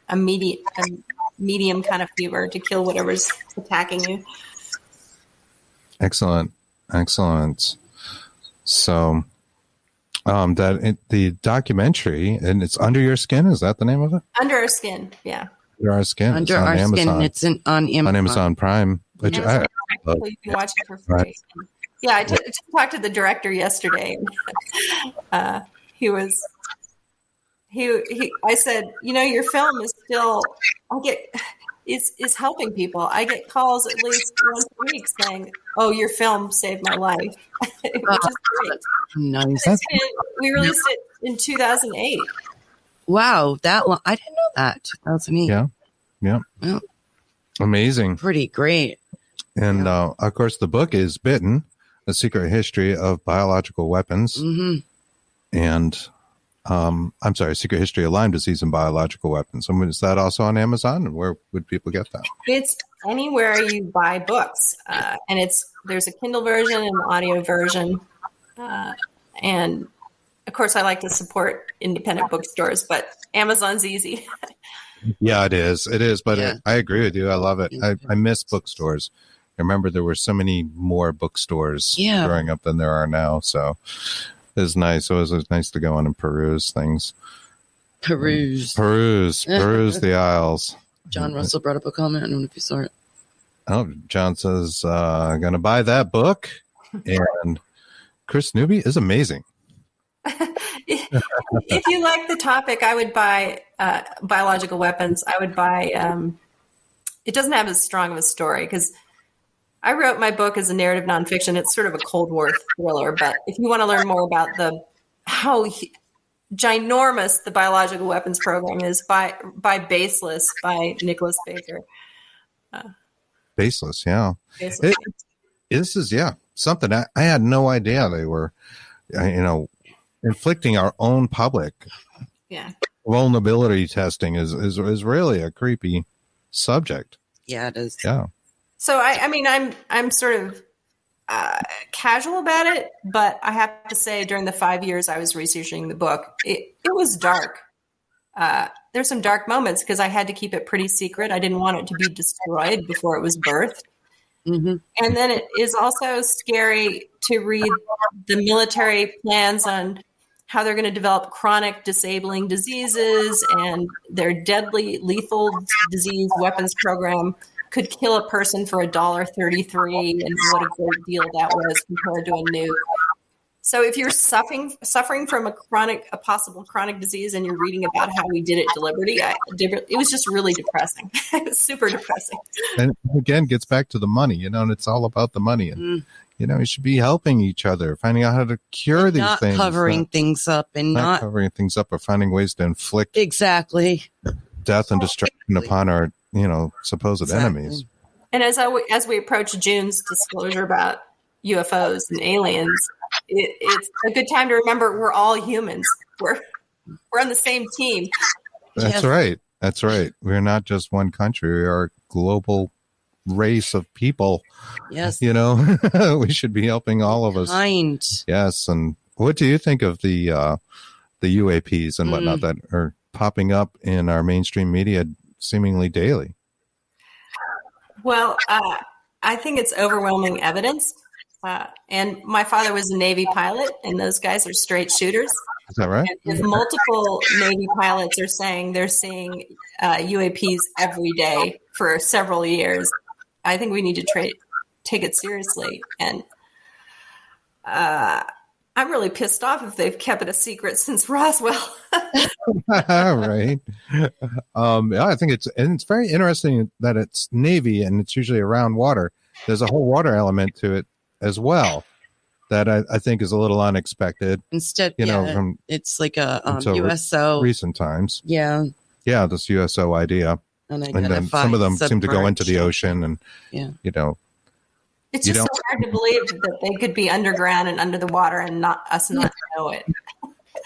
a medium kind of fever to kill whatever's attacking you. Excellent. So, the documentary, and it's Under Your Skin. Is that the name of it? Under Our Skin. Yeah. Under Our Skin. Under Our Skin. It's on Amazon. On Amazon Prime. Which so you can watch it for free. Right. Yeah, I talked to the director yesterday. I said, your film is still, is helping people. I get calls at least once a week saying, "Oh, your film saved my life," which is great. Nice. We released it in 2008. Wow, that long. I didn't know that. 2008. Yeah. Well, amazing. Pretty great. And of course, the book is Bitten: The Secret History of Biological Weapons. Mm-hmm. And I'm sorry, Secret History of Lyme Disease and Biological Weapons. Is that also on Amazon? And where would people get that? It's anywhere you buy books. And there's a Kindle version and an audio version. And of course, I like to support independent bookstores, but Amazon's easy. Yeah, it is. But I agree with you. I love it. I miss bookstores. I remember there were so many more bookstores growing up than there are now. So it's nice. It was nice to go on and peruse things. Peruse the aisles. John Russell brought up a comment. I don't know if you saw it. Oh, John says, going to buy that book. And Kris Newby is amazing. If you like the topic, I would buy biological weapons. I would buy, it doesn't have as strong of a story because I wrote my book as a narrative nonfiction. It's sort of a Cold War thriller, but if you want to learn more about how ginormous the biological weapons program is, by Baseless by Nicholas Baker. Baseless, yeah. This is something I had no idea they were, inflicting our own public. Yeah. Vulnerability testing is really a creepy subject. Yeah, it is. Yeah. So I'm sort of casual about it, but I have to say during the 5 years I was researching the book, it was dark. There's some dark moments because I had to keep it pretty secret. I didn't want it to be destroyed before it was birthed. Mm-hmm. And then it is also scary to read the military plans on how they're going to develop chronic disabling diseases, and their deadly lethal disease weapons program could kill a person for $1.33, and what a great deal that was compared to a nuke. So if you're suffering from a possible chronic disease and you're reading about how we did it deliberately, it was just really depressing. It was super depressing. And again, gets back to the money, and it's all about the money. And, we should be helping each other, finding out how to cure these things. Not covering things up and not covering things up, or finding ways to inflict death and destruction upon our, supposed enemies. And as we approach June's disclosure about UFOs and aliens, it's a good time to remember we're all humans. We're on the same team. That's right. That's right. We're not just one country. We are a global race of people. Yes. We should be helping all of us. Kind. Yes. And what do you think of the UAPs and whatnot that are popping up in our mainstream media seemingly daily? Well, I think it's overwhelming evidence. And my father was a Navy pilot, and those guys are straight shooters. Is that right? And if multiple Navy pilots are saying they're seeing UAPs every day for several years, I think we need to take it seriously. And I'm really pissed off if they've kept it a secret since Roswell. Right. I think it's very interesting that it's Navy and it's usually around water. There's a whole water element to it as well that I think is a little unexpected. Instead, from it's like a USO recent times. Yeah. Yeah, this USO idea. And then some of them seem to go into the ocean, and it's just so hard to believe that they could be underground and under the water and not know it.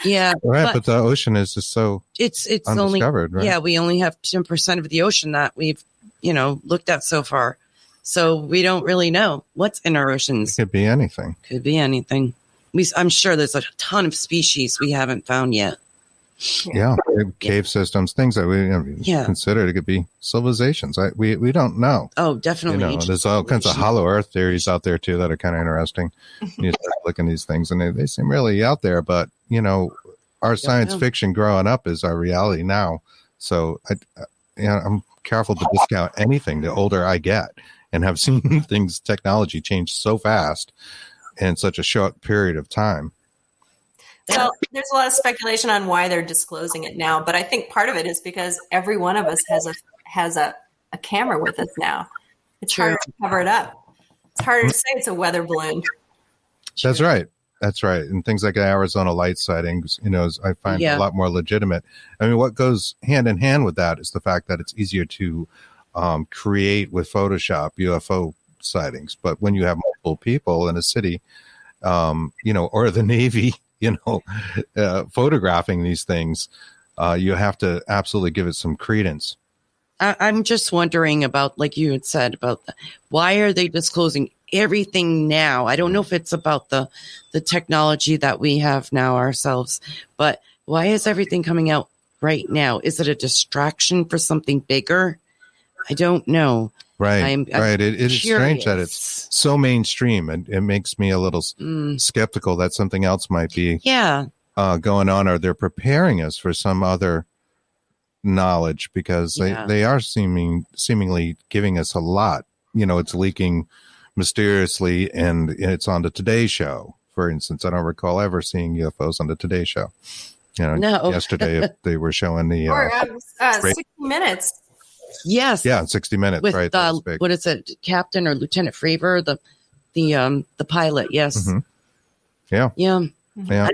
Yeah, right. But the ocean is just so it's undiscovered, only right? we only have 10% of the ocean that we've looked at so far, so we don't really know what's in our oceans. It could be anything. I'm sure there's a ton of species we haven't found yet. Yeah, cave systems, things that we consider it could be civilizations. We don't know. Oh, definitely. There's all kinds of hollow earth theories out there too that are kind of interesting. You start looking at these things, and they seem really out there. But our science fiction growing up is our reality now. So I'm careful to discount anything the older I get, and have seen technology change so fast in such a short period of time. So there's a lot of speculation on why they're disclosing it now, but I think part of it is because every one of us has a camera with us now. It's harder to cover it up. It's harder to say it's a weather balloon. That's right. And things like Arizona light sightings, I find a lot more legitimate. I mean, what goes hand in hand with that is the fact that it's easier to create with Photoshop UFO sightings. But when you have multiple people in a city, or the Navy, photographing these things, you have to absolutely give it some credence. I'm just wondering about, like you had said, about why are they disclosing everything now? I don't know if it's about the technology that we have now ourselves, but why is everything coming out right now? Is it a distraction for something bigger? I don't know. Right. It is strange that it's so mainstream, and it makes me a little skeptical that something else might be going on, or they're preparing us for some other knowledge, because they are seemingly giving us a lot. It's leaking mysteriously, and it's on the Today Show, for instance. I don't recall ever seeing UFOs on the Today Show. No. Yesterday they were showing the 60 Minutes. Yes. Yeah, 60 Minutes, with, right? What is it, Captain or Lieutenant Fravor, the pilot? Yes. Mm-hmm. Yeah. Yeah. Yeah.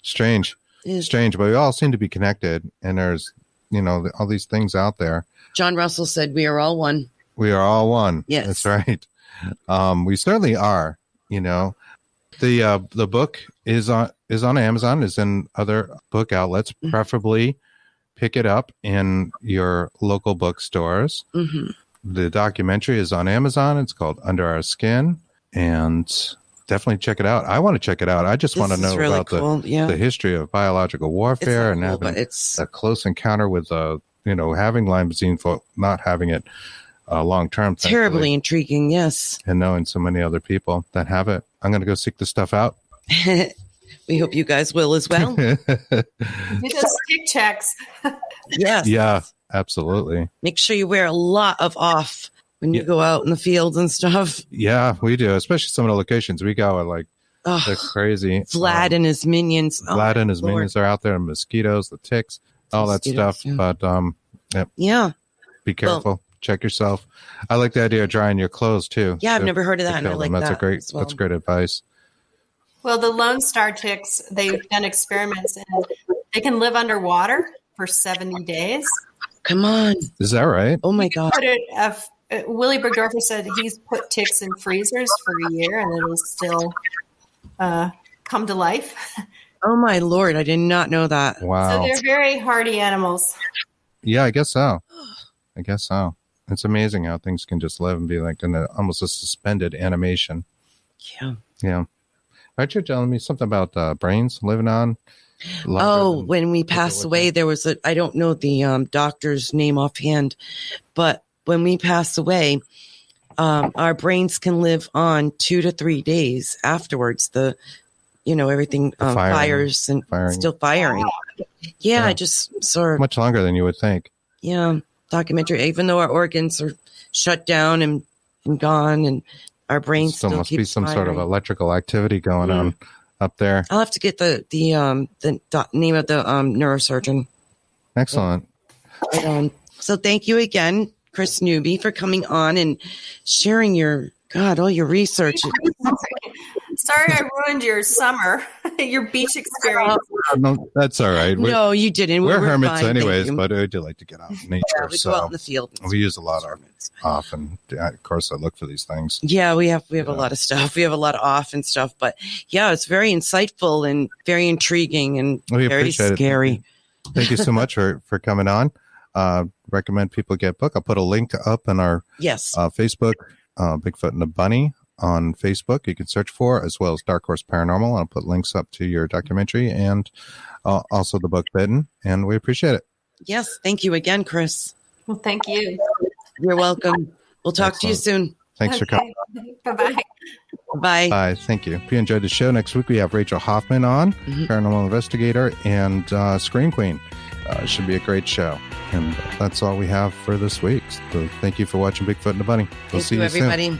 Strange, but we all seem to be connected, and there's all these things out there. John Russell said, "We are all one." We are all one. Yes, that's right. We certainly are. The book is on Amazon, is in other book outlets, preferably. Pick it up in your local bookstores. Mm-hmm. The documentary is on Amazon. It's called Under Our Skin, and definitely check it out. I want to check it out. I just want to know really about the history of biological warfare, and having a close encounter with having Lyme disease, for not having it long term. Terribly intriguing, yes. And knowing so many other people that have it. I'm going to go seek this stuff out. We hope you guys will as well. Do those tick checks. Yes. Yeah, absolutely. Make sure you wear a lot of off when you go out in the fields and stuff. Yeah, we do. Especially some of the locations we go are they're crazy. Vlad and his minions. Vlad and his minions are out there. And mosquitoes, the ticks, all that stuff. Yeah. But be careful. Well, check yourself. I like the idea of drying your clothes too. Yeah, I've never heard of that. And I like that's that's great advice. Well, the Lone Star ticks, they've done experiments, and they can live underwater for 70 days. Come on. Is that right? Oh, my God. Willie Bergdorfer said he's put ticks in freezers for a year, and it'll still come to life. Oh, my Lord. I did not know that. Wow. So they're very hardy animals. Yeah, I guess so. It's amazing how things can just live and be like in almost a suspended animation. Yeah. Yeah. Aren't you telling me something about brains living on? When we passed away, there was I don't know the doctor's name offhand, but when we pass away, our brains can live on 2 to 3 days afterwards. Everything fires and still firing. Yeah, I just saw much longer than you would think. Yeah, documentary. Even though our organs are shut down and gone, and our brains still must be some sort of electrical activity going on up there. I'll have to get the name of the neurosurgeon. Excellent. So thank you again, Kris Newby, for coming on and sharing all your research. Sorry I ruined your summer. Your beach experience. No, that's all right. No, you didn't. We're hermits fine, anyways, but I do like to get out in nature. Yeah, we go out in the field. We use a lot of off, and of course I look for these things. Yeah, we have a lot of stuff. We have a lot of off and stuff, but yeah, it's very insightful and very intriguing and very scary. Thank you so much for coming on. Recommend people get a book. I'll put a link up in our Facebook, Bigfoot and the Bunny on Facebook. You can search for, as well as Dark Horse Paranormal. I'll put links up to your documentary and also the book Bitten, and we appreciate it. Yes, thank you again, Kris. Well, thank you. You're welcome. We'll talk to you soon. Thanks for coming. Bye-bye. Bye. Bye. Thank you. If you enjoyed the show, next week we have Rachel Hoffman on, paranormal investigator and Scream Queen. Should be a great show. And that's all we have for this week. So thank you for watching Bigfoot and the Bunny. We'll see you everybody. soon.